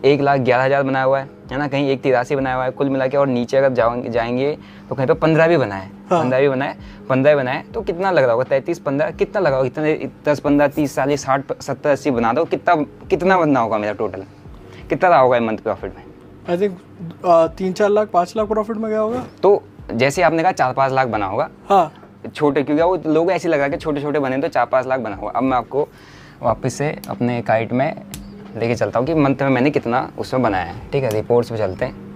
1,11,000 बनाया हुआ है ना, कहीं 1,83 बनाया हुआ है कुल मिला के। और नीचे अगर जाएंगे तो कहीं पर 15 भी बनाए, 15 बनाए तो कितना लग रहा होगा, 33, 15 कितना लगा होगा, इतने 10, 15, 30, 40, 60, 70, 80 बना दो, कितना बनना होगा मेरा टोटल, कितना रहा होगा मंथ प्रॉफिट में? I think 3-4 lakh, 5 lakh profit में गया होगा। तो जैसे आपने कहा 4-5 लाख बना होगा। हाँ छोटे, क्योंकि वो लोग ऐसे लगा कि छोटे छोटे बने तो 4-5 लाख बना होगा। अब मैं आपको वापस से अपने काइट में लेके चलता हूँ कि मंथ में मैंने कितना उसमें बनाया है। ठीक है, रिपोर्ट्स पे चलते हैं।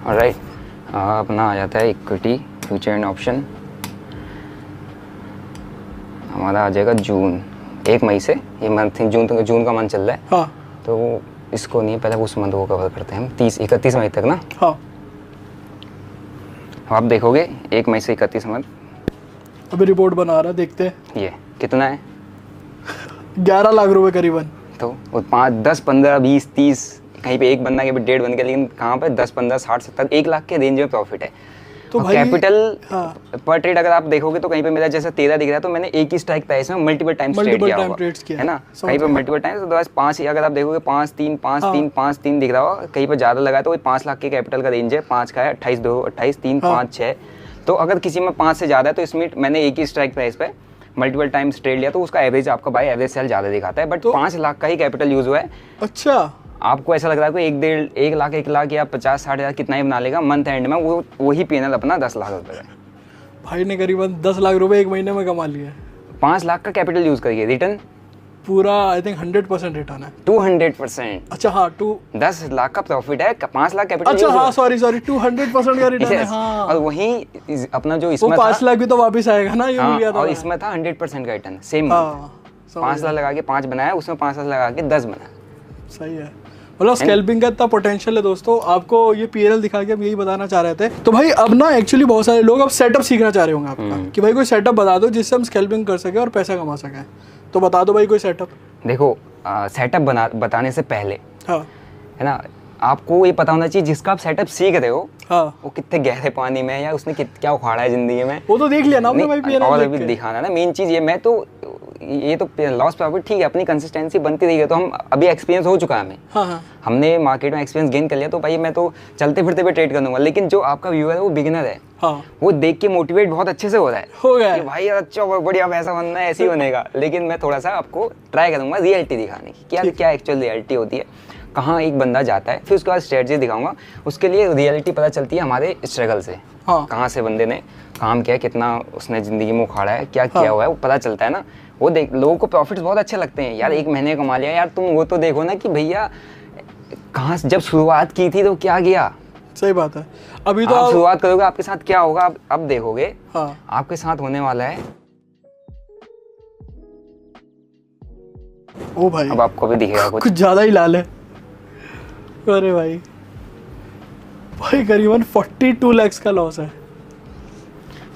ऑलराइट, अपना आ जाता है इक्विटी फ्यूचर एंड ऑप्शन, हमारा आ जाएगा जून, 1 मई से ये मंथ, जून का मंथ चल रहा है। हाँ। तो इसको नहीं, पहले उस मंथ को कवर करते हैं हम, 31 मई तक ना। हाँ। आप देखोगे 1 मई से 31 मई। अभी रिपोर्ट बना रहा, देखते हैं ये कितना है। 11 लाख रुपए करीबन। तो 5, 10, 15, 20, 30, कहीं पे एक बंदा के 1.5 बन गया, लेकिन कहाँ पे 10, 15, 60, 70, 1 लाख के रेंज में प्रॉफिट है। तो भाई कैपिटल हाँ। पर ट्रेड अगर आप देखोगे तो कहीं पे मेरा जैसे 13 दिख रहा है, तो मैंने एक ही स्ट्राइक प्राइस में मल्टीपल टाइम्स ट्रेड किया होगा, है ना। कहीं पे मल्टीपल टाइम्स, तो बस 5 ही अगर आप देखोगे 5, 3, 5, 3, 5, 3 दिख रहा होगा। कहीं पे ज़्यादा लगा है तो 5 लाख के कैपिटल का रेंज है, 5 का है, 28, 2, 28, 3, 5, 6। तो अगर किसी में 5 से ज़्यादा है तो इसमें मैंने एक ही स्ट्राइक प्राइस पे मल्टीपल टाइम्स ट्रेड लिया, तो उसका एवरेज आपका बाय एवरेज सेल ज़्यादा दिखाता है। बट 5 लाख का ही कैपिटल यूज़ हुआ है। अच्छा, आपको ऐसा लग रहा है कि 1 लाख या 50-60 हज़ार कितना ही बना लेगा, मंथ एंड में वो वही पीएनएल अपना 10 लाख रुपए का। भाई ने करीबन 10 लाख रुपए 1 महीने में कमा लिया है। 5 लाख का कैपिटल यूज़ करिए, रिटर्न पूरा आई थिंक 100% रिटर्न है। 200%। अच्छा हाँ, 10 लाख का प्रॉफिट है, 5 लाख कैपिटल। अच्छा हाँ, सॉरी 200% का रिटर्न है। हाँ। और वही अपना जो इसमें 5 लाख भी तो वापस आएगा ना, ये हाँ, लिया था। और इसमें था 100% का रिटर्न सेम। 5 लाख लगा के 5 बनाया, उसमें 5 लाख लगा के 10 बनाया। सही है, मतलब स्कैल्पिंग का इतना पोटेंशियल है दोस्तों। आपको ये पीएनएल दिखा के हम यही बताना चाह रहे थे। तो भाई अब ना एक्चुअली बहुत सारे लोग अब सेटअप सीखना चाह रहे होंगे आपका, कि भाई कोई सेटअप बता दो जिससे हम स्कैल्पिंग कर सके और पैसा कमा सकें। तो बता दो भाई कोई सेटअप। देखो सेटअप बताने से पहले, हाँ, है ना, आपको ये पता होना चाहिए जिसका आप सेटअप सीख रहे हो, हाँ, वो कितने गहरे पानी में है या उसने क्या उखाड़ा है जिंदगी में, वो तो देख लिया ना हमने भाई पीएनएल और अभी दिखाना ना मेन चीज़। ये तो लॉस प्रॉफिट ठीक है, अपनी कंसिस्टेंसी बनती रही है, तो हम अभी एक्सपीरियंस हो चुका है हमें। हाँ, हाँ। हमने मार्केट में एक्सपीरियंस गेन कर लिया, तो भाई मैं तो चलते फिरते पे ट्रेड कर दूंगा। लेकिन जो आपका व्यूअर है वो बिगिनर है, हाँ, वो देख के मोटिवेट बहुत अच्छे से हो रहा है, हो गया कि भाई यार अच्छा बढ़िया पैसा बनना है, ऐसे ही बनेगा। लेकिन मैं थोड़ा सा आपको ट्राई करूंगा रियलिटी दिखाने की, कि यार क्या एक्चुअल रियलिटी होती है, कहाँ एक बंदा जाता है, फिर उसके बाद स्ट्रेटजी दिखाऊंगा। उसके लिए रियलिटी पता चलती है हमारे स्ट्रगल से, हाँ, कहाँ से बंदे ने काम किया, कितना उसने ज़िंदगी में उखाड़ा है, क्या किया हुआ है, वो पता चलता है ना। वो देख, लोगों को प्रॉफिट्स बहुत अच्छे लगते हैं यार, 1 महीने कमा लिया यार। तुम वो तो देखो ना कि भैया कहाँ जब शुरुआत की थी तो क्या किया। सही बात है। अभी तो आप शुरुआत करोगे, आपके साथ क्या होगा अब देखोगे। हाँ, आपके साथ होने वाला है। ओ भाई, अब आपको भी दिखेगा कुछ ज़्यादा ही लाल है। अरे भाई करीबन 42 लाख का लॉस है।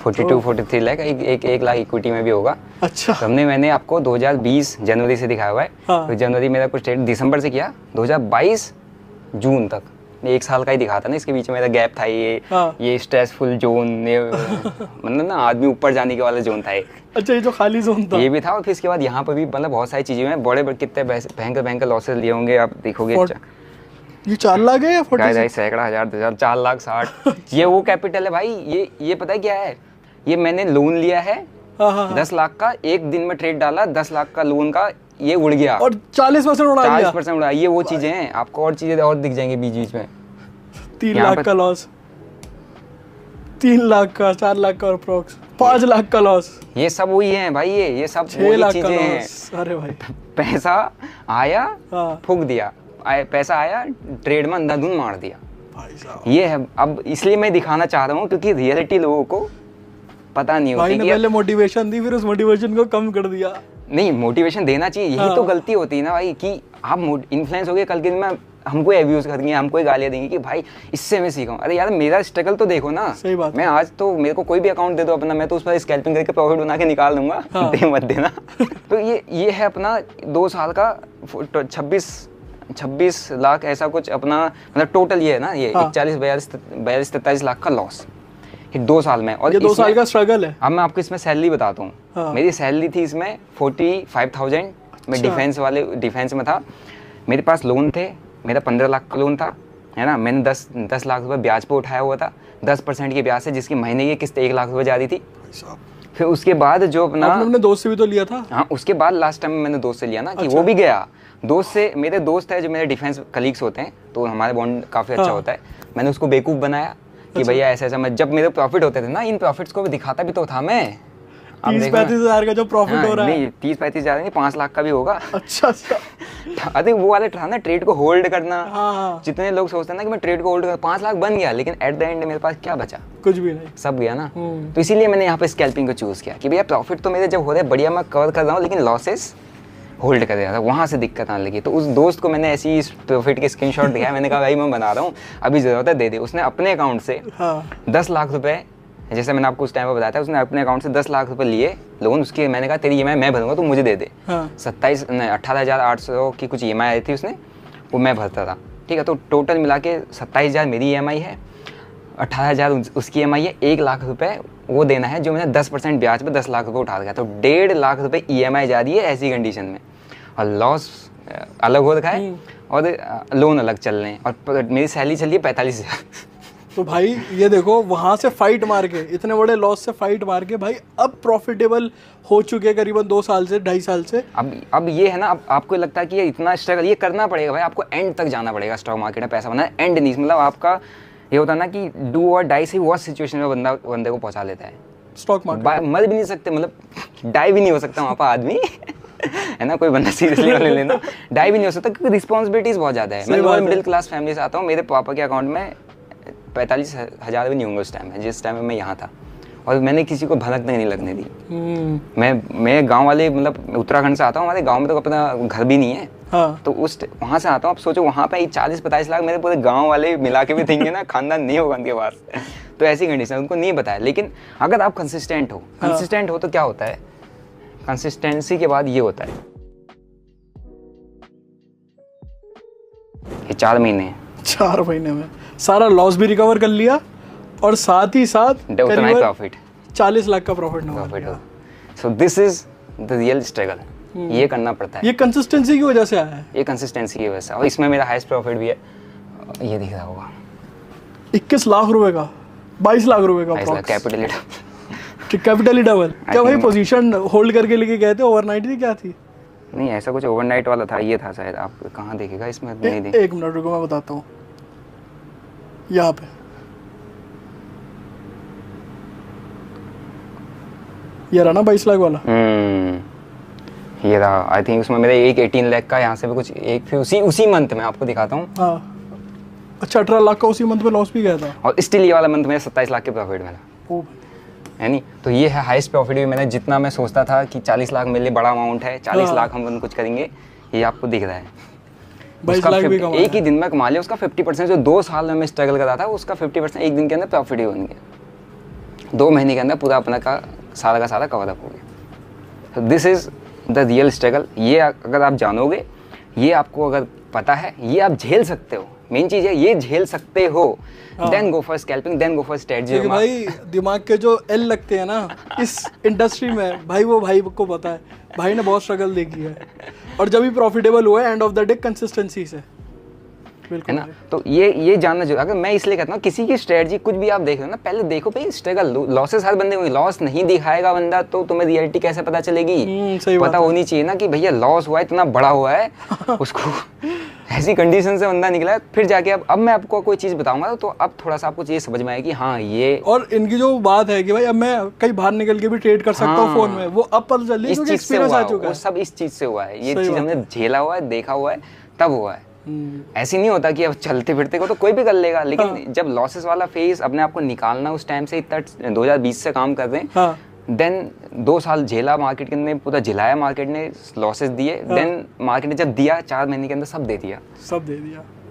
42-43 लाख, एक लाख इक्विटी में भी होगा। अच्छा, मैंने आपको 2020 जनवरी से दिखाया हुआ है। हाँ। तो जनवरी मेरा कुछ ट्रेड दिसंबर से किया, 2022 जून तक, 1 साल का ही दिखाता ना। इसके बीच में मेरा गैप था, ये स्ट्रेसफुल जोन, ये मतलब ना आदमी ऊपर जाने के वाला जोन था एक। अच्छा, ये जो खाली जोन था ये भी था। और फिर इसके बाद यहाँ पर भी मतलब बहुत सारी चीज़ें हैं, बड़े कितने भयंकर लॉसेस लिए होंगे आप देखोगे। ये 4 लाख है या 40 सैकड़ा, 1000, 4 लाख 60। ये वो कैपिटल है भाई। ये पता है क्या है, ये मैंने लोन लिया है। हाँ, 10 लाख का एक दिन में ट्रेड डाला, 10 लाख का लोन का ये उड़ गया और 40% उड़ा दिया। 40% उड़ा। ये वो चीजें हैं, आपको और चीजें और दिख जाएंगी बीच में। 3 लाख का लॉस, 3 लाख का, 4 लाख का अप्रोक्स, 5 लाख का लॉस। ये सब वही है भाई, ये सब 6 लाख चीजें हैं। अरे भाई, पैसा आया, हाँ, फूक दिया, पैसा आया, ट्रेड में अंधाधुंध मार दिया भाई साहब। ये है। अब इसलिए मैं दिखाना चाह रहा हूँ क्योंकि रियलिटी लोगों को पता नहीं होती। भाई ने पहले मोटिवेशन दी, फिर उस मोटिवेशन को कम कर दिया। नहीं, मोटिवेशन देना चाहिए, यही तो गलती होती है ना भाई, कि आप इन्फ्लुएंस हो गए, कल के दिन में हमको एब्यूज करेंगे, हमको गालियाँ देंगे कि भाई इससे मैं सीखा हूँ। अरे यार मेरा स्ट्रगल तो देखो ना। सही बात। मैं आज तो मेरे को कोई भी अकाउंट दे दो अपना, मैं तो उस पर स्कैल्पिंग करके प्रॉफिट बना के निकाल दूंगा। हाँ। दे मत देना। तो ये है अपना 2 साल का 26 लाख ऐसा कुछ अपना, मतलब टोटल ये है ना, ये 41-42-43 लाख का लॉस 2 साल में। और ये 2 साल का स्ट्रगल है। अब मैं आपको इसमें सैलरी बताता हूँ। हाँ। मेरी सैलरी थी इसमें 45,000। मैं डिफेंस में था। मेरे पास लोन थे, मेरा 15 लाख का लोन था, है ना। मैंने 10 लाख रुपए ब्याज पे उठाया हुआ था, 10% की ब्याज से, जिसकी महीने की किस्त 1 लाख रुपए जा रही थी। फिर उसके बाद जो अपना आपने दोस्त से भी तो लिया था। हाँ, उसके बाद लास्ट टाइम मैंने दोस्त से लिया ना, कि वो भी गया, दोस्त से, मेरे दोस्त है जो मेरे डिफेंस कलीग्स होते हैं, तो हमारे बॉन्ड काफ़ी अच्छा होता है। मैंने उसको बेवकूफ़ बनाया कि भैया ऐसा ऐसा, मैं जब मेरे प्रॉफिट होते थे ना, इन प्रॉफिट्स को भी दिखाता भी तो था मैं। 30-35 हज़ार का जो प्रॉफिट हो रहा है, नहीं 30-35 हज़ार नहीं, 5 लाख का भी होगा। अच्छा। अरे वो वाले था ना, ट्रेड को होल्ड करना। हाँ। जितने लोग सोचते हैं ना कि मैं ट्रेड को होल्ड कर, 5 लाख बन गया, लेकिन एट द एंड मेरे पास क्या बचा? कुछ भी नहीं, सब गया ना। तो इसीलिए मैंने यहाँ पे स्कैल्पिंग को चूज़ किया कि भैया प्रॉफिट तो मेरे जब हो रहे हैं बढ़िया, मैं कवर कर रहा हूँ, लेकिन लॉसेस होल्ड कर रहा था, वहाँ से दिक्कत आने लगी। तो उस दोस्त को मैंने ऐसी प्रॉफिट के स्क्रीनशॉट दिखाया, मैंने कहा भाई मैं बना रहा हूँ, अभी ज़रूरत है दे दे। उसने अपने अकाउंट से 10 लाख रुपए, जैसे मैंने आपको उस टाइम पर बताया था, उसने अपने अकाउंट से 10 लाख रुपए लिए लोन उसकी। मैंने कहा तेरी EMI मैं भरूंगा, तू मुझे दे दे। 18,800 की कुछ EMI आई थी उसने, वो मैं भरता था, ठीक है। तो टोटल मिला के 27,000 मेरी EMI है, 18,000 उसकी EMI है, 1 लाख रुपए वो देना है, जो मैंने 10% ब्याज पे 10 लाख रुपए उठा दिया। तो 1.5 लाख रुपए EMI जा रही है ऐसी कंडीशन में, और लॉस अलग हो रखा है और लोन अलग चल रहे हैं, और मेरी सैलरी चल रही है 45,000। तो भाई ये देखो, वहाँ से फाइट मार के, इतने बड़े लॉस से फाइट मार के भाई अब प्रॉफिटेबल हो चुके हैं करीबन 2 साल से, 2.5 साल से। अब ये है ना, अब आपको लगता है कि ये इतना स्ट्रगल ये करना पड़ेगा भाई, आपको एंड तक जाना पड़ेगा स्टॉक मार्केट में पैसा बनाना। एंड नहीं, मतलब आपका ये होता है ना कि डू और डाई से वर्स्ट सिचुएशन में बंदे को पहुंचा लेता है स्टॉक मार्केट। मर भी नहीं सकते, मतलब डाई भी नहीं हो सकता वहाँ पर आदमी है ना, कोई बंदा सीरियसली ले लेना, डाई भी नहीं हो सकता, क्योंकि रिस्पॉन्सिबिलिटीज बहुत ज़्यादा है। मैं मिडिल क्लास फैमिली से आता हूँ, मेरे पापा के अकाउंट में 45,000 भी नहीं होंगे उस टाइम में, जिस टाइम में मैं यहाँ था, और मैंने किसी को भनक नहीं लगने दी। मैं गांव वाले, मतलब उत्तराखंड से आता हूँ, हमारे गांव में तो अपना घर भी नहीं है। हाँ। तो वहाँ से आता हूँ, अब सोचो वहाँ पे 40-45 लाख मेरे पूरे गांव वाले मिला के भी देंगे ना, खानदान नहीं होगा उनके पास। तो ऐसी कंडीशन उनको नहीं बताया। लेकिन अगर आप कंसिस्टेंट हो तो क्या होता है, कंसिस्टेंसी के बाद ये होता है, ये 4 महीने में सारा लॉस भी रिकवर कर लिया, और साथ ही साथ उतना ही प्रॉफिट, 40 लाख का प्रॉफिट हो। So this is the real struggle. ये करना पड़ता है, ये कंसिस्टेंसी की वजह से आया है, ये कंसिस्टेंसी की वजह से। और इसमें मेरा हाईएस्ट प्रॉफिट भी है, ये दिख रहा होगा 21 लाख रुपए का, 22 लाख रुपए का कैपिटल ही डबल। क्या भाई पोजीशन होल्ड करके लेके गए थे, ओवरनाइट थी क्या थी? नहीं, ऐसा कुछ ओवरनाइट वाला था, ये था शायद। आप कहाँ देखेगा इसमें? एक मिनट रुको, मैं बताता हूँ। यहाँ पे ये रहा ना 22 लाख वाला, ये रहा। आई थिंक उसमें मेरे 18 लाख का यहाँ से भी कुछ एक फिर उसी मंथ में आपको दिखाता हूँ। हाँ। अच्छा, 18 लाख का उसी मंथ में लॉस भी गया था, और स्टिल ये वाला मंथ में 27 लाख के प्रॉफिट मिला, है नहीं? तो ये है हाईएस्ट प्रॉफिट भी। मैंने जितना मैं सोचता था कि 40 लाख मेरे लिए बड़ा अमाउंट है, 40 लाख हम कुछ करेंगे, ये आपको दिख रहा है। 22 लाख भी एक ही दिन में कमा लिया उसका 50%। जो 2 साल में मैं स्ट्रगल कर रहा था, उसका 50% एक दिन के अंदर प्रॉफिट ही बन गया। 2 महीने के अंदर पूरा अपना का सारा कवर अप हो गया। This is the real struggle. ये अगर आप जानोगे, ये आपको अगर पता है, ये आप झेल सकते हो, मेन चीज है ये झेल सकते हो, then go for scalping, then go for strategy. भाई दिमाग के जो एल लगते हैं ना इस इंडस्ट्री में, भाई वो भाई को पता है, भाई ने बहुत स्ट्रगल देखी है, और जब भी प्रॉफिटेबल हुआ है end of the day consistency से, है ना? तो ये जानना जरूरी। अगर मैं इसलिए कहता हूँ, किसी की स्ट्रेटजी कुछ भी आप देख रहे हो ना, पहले देखो भाई स्ट्रगल, लॉसेस हर बंदे को, लॉस नहीं दिखाएगा बंदा तो तुम्हें रियलिटी कैसे पता चलेगी? पता होनी चाहिए ना कि भैया लॉस हुआ है, इतना बड़ा हुआ है उसको ऐसी कंडीशन से बंदा निकला है, फिर जाके अब मैं आपको कोई चीज़ बताऊंगा तो अब थोड़ा सा आपको ये समझ में आएगी कि हाँ ये। और इनकी जो बात है कि भाई अब मैं कहीं बाहर निकल के भी ट्रेड कर सकता हूँ फोन में, वो अब पता चल रही है, एक्सपीरियंस आ चुका है, सब इस चीज़ से हुआ है। ये चीज़ हमने झेला हुआ है, देखा हुआ है, तब हुआ है। ऐसी नहीं होता कि अब चलते फिरते को तो कोई भी कर लेगा, लेकिन जब लॉसेस वाला फेज अपने आप को निकालना, उस टाइम से इतना 2020 से काम कर रहे हैं, देन 2 साल झेला मार्केट के अंदर, पूरा झिलाया मार्केट ने, लॉसेस दिए, देन मार्केट ने जब दिया 4 महीने के अंदर सब दे दिया,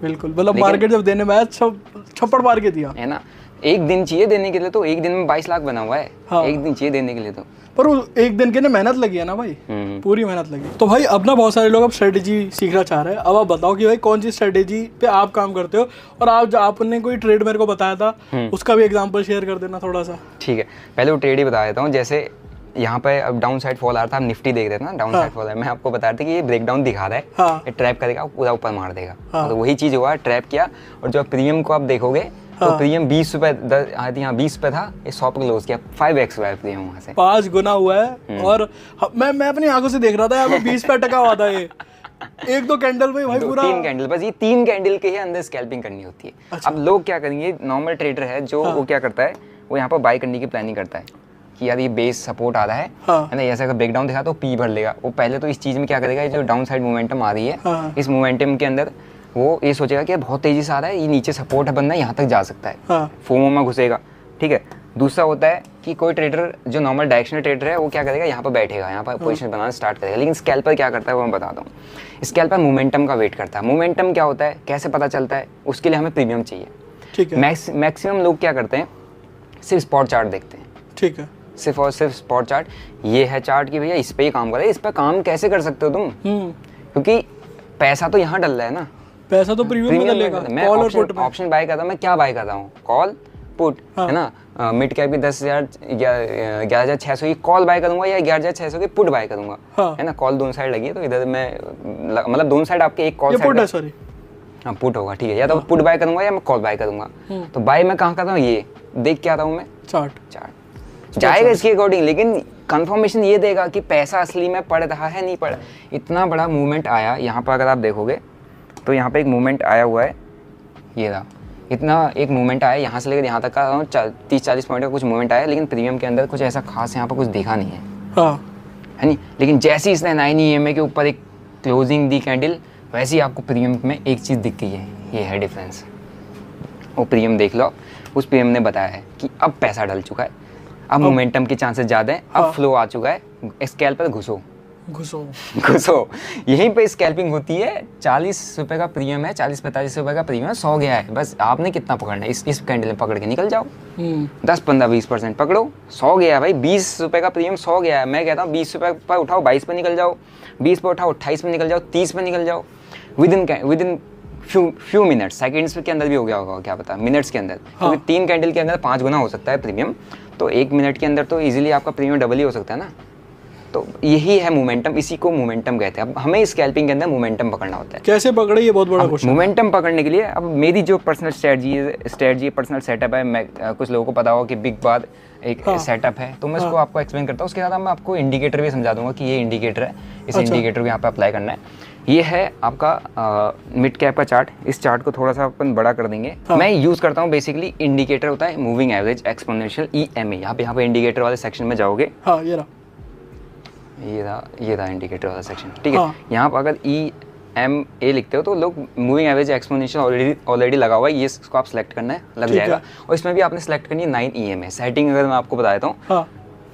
बिल्कुल। मतलब मार्केट जब देने में आया छप्पड़ मार के दिया, है ना? एक दिन चाहिए देने के लिए, तो एक दिन में 22 लाख बना हुआ है। एक दिन चाहिए देने के लिए, तो पर वो एक दिन के लिए मेहनत लगी है ना भाई, पूरी मेहनत लगी। तो भाई अब ना बहुत सारे लोग अब स्ट्रेटेजी सीखना चाह रहे हैं। अब आप बताओ कि भाई कौन सी स्ट्रेटेजी पे आप काम करते हो, और आप जो आपने कोई ट्रेड मेरे को बताया था उसका भी एग्जांपल शेयर कर देना थोड़ा सा। ठीक है, पहले वो ट्रेड ही बता देता हूँ। जैसे यहाँ पे अब डाउन साइड फॉल आ रहा था, हम निफ्टी देख रहे थे ना, डाउन साइड फॉल है, मैं आपको बता रहा था कि ये ब्रेकडाउन दिखा रहा है, ये ट्रैप करेगा, पूरा ऊपर मार देगा। तो वही चीज़ हुआ, ट्रैप किया। और जो प्रीमियम को आप देखोगे तो प्रीमियम 20 रुपए, यहाँ 20 पे था, ये 100 पे क्लोज किया, 5x हुआ है प्रीमियम, वहाँ से 5 गुना हुआ है। और मैं अपनी आंखों से देख रहा था, यहाँ पे 20 पे टका हुआ था ये, एक दो कैंडल में भाई पूरा 3 कैंडल, बस ये 3 कैंडल के ही अंदर स्कैल्पिंग करनी होती है। अच्छा। अब लोग क्या करेंगे, नॉर्मल ट्रेडर है जो वो क्या करता है, वो यहाँ पर बाय करने की प्लानिंग करता है कि यार ये बेस सपोर्ट आ रहा है ना, ऐसा अगर ब्रेकडाउन दिखा तो पी भर लेगा। वो पहले तो इस चीज़ में क्या करेगा, ये जो डाउन साइड मोमेंटम आ रही है, इस मोमेंटम के अंदर वो ये सोचेगा कि बहुत तेजी से आ रहा है, ये नीचे सपोर्ट है बनना, यहाँ तक जा सकता है, फोमो में घुसेगा। ठीक है। दूसरा होता है कि कोई ट्रेडर जो नॉर्मल डायरेक्शनल ट्रेडर है वो क्या करेगा, यहाँ पर बैठेगा, यहाँ पर पोजीशन बनाना स्टार्ट करेगा। लेकिन स्कैल्पर क्या करता है वो मैं बताता हूँ। स्कैल्पर मोमेंटम का वेट करता है। मोमेंटम क्या होता है, कैसे पता चलता है, उसके लिए हमें प्रीमियम चाहिए। ठीक है। मैक्सिमम लोग क्या करते हैं, सिर्फ स्पॉट चार्ट देखते हैं। ठीक है। सिर्फ और सिर्फ स्पॉट चार्ट, ये है चार्ट की भैया इस पे ही काम करे। इस पे काम कैसे कर सकते हो तुम, क्योंकि पैसा तो यहाँ डल रहा है ना, पैसा तो प्रीमियम में डलेगा। मैं ऑप्शन बाय करता हूँ, मैं क्या बाय करता हूँ, कॉल पुट, है ना। मिड कैप की 10,000 11,600 की कॉल बाय करूंगा या 11,600 की पुट बाय करूंगा, है ना। कॉल दोनों साइड लगी है तो इधर मैं मतलब दोनों साइड आपके एक कॉल पुट है, सॉरी हाँ पुट होगा, ठीक है। या तो पुट बाय करूंगा या मैं कॉल बाय करूंगा। तो बाय मैं कहाँ करता हूँ, ये देख के आता हूँ मैं, चार्ट जाएगा इसके अकॉर्डिंग, लेकिन कंफर्मेशन ये देगा कि पैसा असली में पड़ रहा है नहीं पड़ रहा। इतना बड़ा मूवमेंट आया यहाँ पर, अगर आप देखोगे तो यहाँ पे एक मूवमेंट आया हुआ है, ये रहा, इतना एक मूवमेंट आया यहाँ से लेकर यहाँ तक का 30-40 पॉइंट का कुछ मूवमेंट आया, लेकिन प्रीमियम के अंदर कुछ ऐसा खास यहाँ पर कुछ देखा नहीं है, है नहीं। लेकिन जैसे ही इसने 9 EMA के ऊपर एक क्लोजिंग दी कैंडल, वैसे ही आपको प्रीमियम में एक चीज़ दिख गई है, ये है डिफरेंस। वो प्रीमियम देख लो, उस प्रीमियम ने बताया है कि अब पैसा डल चुका है, अब मोमेंटम के चांसेस ज़्यादा हैं, अब फ्लो आ चुका है, स्कैल्प पर घुसो। यहीं पे स्कैल्पिंग होती है। 40 रुपए का प्रीमियम है, 40-45 रुपए का प्रीमियम है, 100 गया है, बस आपने कितना पकड़ना है, इस कैंडल में पकड़ के निकल जाओ। 10-15-20% पकड़ो, 100 गया भाई, 20 रुपए का प्रीमियम 100 गया है। मैं कहता हूँ 20 रुपए पर उठाओ 22 पे निकल जाओ, 20 पे उठाओ 28 पे निकल जाओ, 30 पे निकल जाओ, with in few minutes, seconds के अंदर भी हो गया होगा, क्या पता मिनट्स के अंदर, क्योंकि 3 कैंडल के अंदर 5 गुना हो सकता है प्रीमियम, तो 1 मिनट के अंदर तो इजीली आपका प्रीमियम डबल ही हो सकता है ना। तो यही है मोमेंटम, इसी को मोमेंटम कहते हैं। अब हमें स्कैल्पिंग के अंदर मोमेंटम पकड़ना होता है। कैसे पकड़े, ये बहुत बड़ा क्वेश्चन। मोमेंटम पकड़ने के लिए अब मेरी जो पर्सनल स्ट्रेटजी पर्सनल सेटअप है, मैं कुछ लोगों को पता होगा कि बिग बार एक सेटअप है, तो मैं इसको आपको एक्सप्लेन करता हूँ। उसके साथ मैं आपको इंडिकेटर भी समझा दूंगा कि ये इंडिकेटर है, इस इंडिकेटर को यहाँ पे अप्लाई करना है। ये है आपका मिड कैप का चार्ट। इस चार्ट को थोड़ा सा अपन बड़ा कर देंगे। मैं यूज़ करता हूँ बेसिकली, इंडिकेटर होता है मूविंग एवरेज एक्सपोनेंशियल EMA। यहाँ पे इंडिकेटर वाले सेक्शन में जाओगे, ये रहा इंडिकेटर वाला सेक्शन, ठीक है। यहाँ पर अगर EMA लिखते हो तो लोग मूविंग एवरेज एक्सपोनेंशियल ऑलरेडी लगा हुआ है, ये इसको आप सेलेक्ट करना है, लग जाएगा। और इसमें भी आपने सेलेक्ट करनी है 9 EMA। सेटिंग अगर मैं आपको बताता हूँ,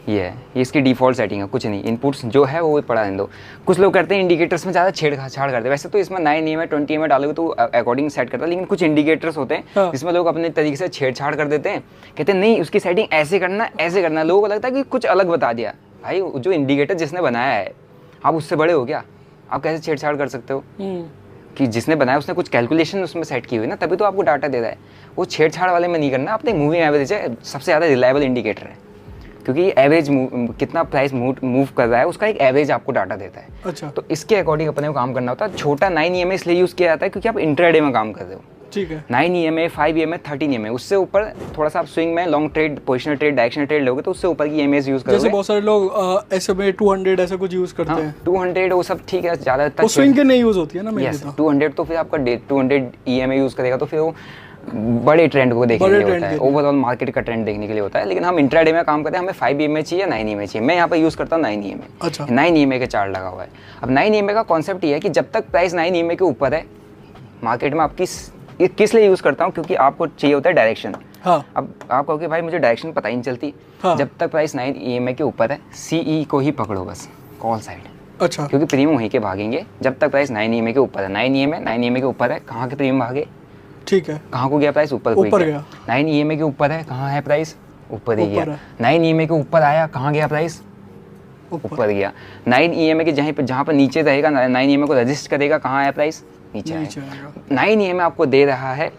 ये है, ये इसकी डिफ़ॉल्ट सेटिंग है, कुछ नहीं, इनपुट्स जो है वो पढ़ा दें दो। कुछ लोग करते हैं इंडिकेटर्स में ज़्यादा छेड़छाड़ करते हैं। वैसे तो इसमें 9 EMA 20 EMA डालोगे तो अकॉर्डिंग सेट करता है, लेकिन कुछ इंडिकेटर्स होते हैं जिसमें लोग अपने तरीके से छेड़छाड़ कर देते हैं, कहते हैं नहीं उसकी सेटिंग ऐसे करना। लोगों को लगता है कि कुछ अलग बता दिया। भाई जो इंडिकेटर जिसने बनाया है, आप उससे बड़े हो क्या, आप कैसे छेड़छाड़ कर सकते हो? कि जिसने बनाया उसने कुछ कैलकुलेशन उसमें सेट की हुई ना, तभी तो आपको डाटा दे रहा है। वो छेड़छाड़ वाले में नहीं करना। अपने मूविंग एवरेज है, सबसे ज़्यादा रिलायबल इंडिकेटर है, क्योंकि एवरेज कितना प्राइस मूव कर रहा है उसका एक एवरेज आपको डाटा देता है। अच्छा। तो इसके अकॉर्डिंग अपने को काम करना होता है। छोटा 9 EMA इसलिए यूज़ किया जाता है क्योंकि आप इंट्राडे में काम कर रहे हो। ठीक है। 9 EMA 5 EMA 13 EMA, उससे ऊपर थोड़ा सा आप स्विंग में long trade, positional trade, directional trade लोगे तो उससे ऊपर की EMAs यूज़ करोगे। जैसे बहुत सारे लोग SMA 200 ऐसा कुछ यूज़ करते हैं। 200 वो सब ठीक है, ज़्यादातर स्विंग के नहीं यूज़ होती है ना मेरी तो। 200 तो फिर आपका 200 EMA यूज़ करेगा तो फिर वो बड़े ट्रेंड को देखने के लिए होता है, ओवरऑल मार्केट का ट्रेंड देखने के लिए होता है। लेकिन हम इंट्राडे में काम करते हैं, हमें 5 EMA चाहिए या 9 EMA चाहिए। मैं यहाँ पर यूज़ करता हूँ 9 EMA। अच्छा। 9 EMA के चार्ट लगा हुआ है। अब 9 EMA का कॉन्सेप्ट ये है कि जब तक प्राइस 9 EMA के ऊपर है मार्केट में, आप किस लिए यूज़ करता हूँ, क्योंकि आपको चाहिए होता है डायरेक्शन। अब आप कहोगे भाई मुझे डायरेक्शन पता ही नहीं चलती। जब तक प्राइस 9 EMA के ऊपर है, CE को ही पकड़ो बस, कॉल साइड। अच्छा। क्योंकि प्रीमियम वहीं के भागेंगे जब तक प्राइस 9 EMA के ऊपर है। 9 EMA के ऊपर है, कहाँ के प्रीमियम भागे? ठीक है। कहाँ को गया प्राइस? ऊपर गया। 9 EMA के ऊपर है, कहाँ है प्राइस? ऊपर ही गया। 9 EMA के ऊपर आया, कहाँ गया प्राइस? ऊपर गया। 9 EMA के जहाँ पर नीचे रहेगा, 9 EMA को रजिस्ट करेगा, कहाँ आया प्राइस? नीचे आएगा। 9 EMA आपको दे रहा है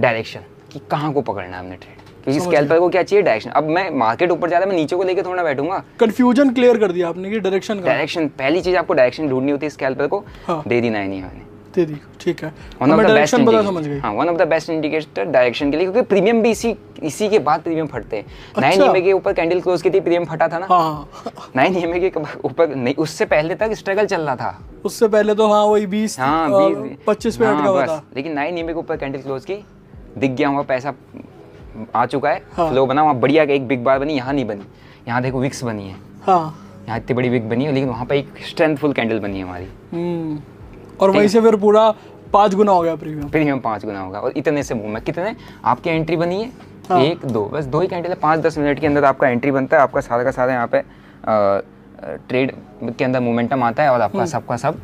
डायरेक्शन कि कहाँ को पकड़ना है हमने ट्रेड, क्योंकि स्कैल्पर को क्या चाहिए? डायरेक्शन। अब मैं मार्केट ऊपर जा रहा है, मैं नीचे को लेके थोड़ा बैठूंगा। कंफ्यूजन क्लियर कर दिया आपने कि डायरेक्शन पहली चीज आपको डायरेक्शन ढूंढनी होती है स्कैल्पर को। दे दी 9 EMA ने, दे दी, ठीक है। One of the best indicator direction के लिए, क्योंकि प्रीमियम भी इसी के बाद प्रीमियम फटते हैं। 9 EMA के ऊपर कैंडल क्लोज की थी, प्रीमियम फटा था ना। 9 EMA के ऊपर नहीं, उससे पहले तक स्ट्रगल चल रहा था। उससे पहले तो हाँ वही 20 25 मिनट का हुआ था। लेकिन 9 EMA के ऊपर कैंडल क्लोज की, दिख गया हुआ पैसा आ चुका है, फ्लो बना वहाँ बढ़िया, एक बिग बार बनी, यहाँ नहीं बनी, यहाँ देखो विक्स बनी है, यहाँ इतनी बड़ी विक बनी है, लेकिन वहाँ पे एक स्ट्रेंथफुल कैंडल बनी है हमारी, और वहीं से फिर पूरा 5 गुना हो गया प्रीमियम 5 गुना होगा। और इतने से मूव में कितने आपकी एंट्री बनी है, 1 2 बस 2 ही कैंडल है, 5-10 मिनट के अंदर आपका एंट्री बनता है, आपका सारा का सारा यहाँ पे ट्रेड के अंदर मोमेंटम आता है, और आपका सबका सब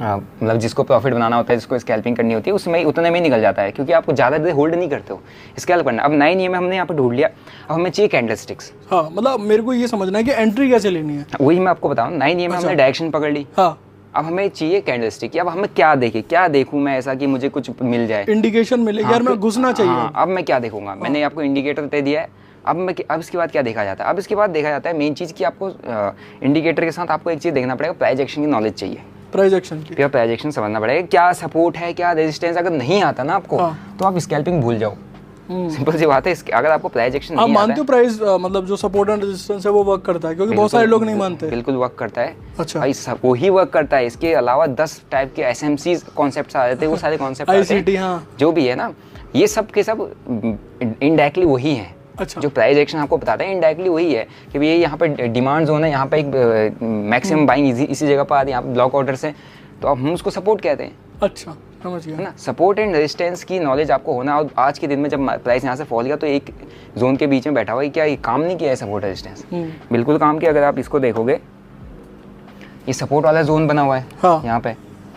मतलब जिसको प्रॉफिट बनाना होता है, जिसको स्कैल्पिंग करनी होती है, उसमें उतने में ही निकल जाता है, क्योंकि आपको ज़्यादा देर होल्ड नहीं करते हो, स्कैल्प करना। अब 9 EMA हमने यहाँ पे ढूंढ लिया, अब हमें चाहिए कैंडल स्टिक्स। हाँ, मतलब मेरे को ये समझना है कि एंट्री कैसे लेनी है, वही मैं आपको बताऊँ। 9 EMA हमने डायरेक्शन पकड़ ली, अब हमें चाहिए कैंडल स्टिक। अब हमें क्या देखे, क्या देखूं मैं ऐसा कि मुझे कुछ मिल जाए, इंडिकेशन मिले यार, मैं घुसना चाहिए। अब मैं क्या देखूंगा, मैंने आपको इंडिकेटर दे दिया है, अब इसके बाद क्या देखा जाता है, अब इसके बाद देखा जाता है मेन चीज़ कि आपको इंडिकेटर के साथ आपको एक चीज़ देखना पड़ेगा, प्राइस एक्शन की नॉलेज चाहिए, प्राइस एक्शन समझना पड़ेगा, क्या सपोर्ट है क्या रेजिस्टेंस। अगर नहीं आता ना आपको तो आप स्कैल्पिंग भूल जाओ, सिंपल सी बात है। अगर आपको प्राइस एक्शन नहीं आता, आप मानते हो प्राइस मतलब जो सपोर्ट एंड रेजिस्टेंस है वो वर्क करता है, क्योंकि बहुत सारे लोग नहीं मानते। बिल्कुल वर्क करता है। अच्छा, भाई वो ही वर्क करता है, इसके अलावा 10 टाइप के SMC कॉन्सेप्ट्स आ जाते हैं, वो सारे कॉन्सेप्ट ICT, हाँ, जो भी है ना, ये सब के सब इनडायरेक्टली वही है। अच्छा, जो प्राइस एक्शन आपको बताते हैं इनडायरेक्टली वही है कि ये यहाँ पे डिमांड जोन है, यहाँ पे एक मैक्सिमम बाइंग इसी जगह पर आती है, यहाँ पे ब्लॉक ऑर्डर से, तो अब हम उसको सपोर्ट कहते हैं। अच्छा, समझ गया, है ना। सपोर्ट एंड रेजिस्टेंस की नॉलेज आपको होना, और आज के दिन में जब प्राइस यहाँ से फॉल गया तो एक जोन के बीच में बैठा हुआ है, क्या ये काम नहीं किया है सपोर्ट रेजिस्टेंस? बिल्कुल काम किया। अगर आप इसको देखोगे, ये सपोर्ट वाला जोन बना हुआ है, हाँ, यहाँ पे,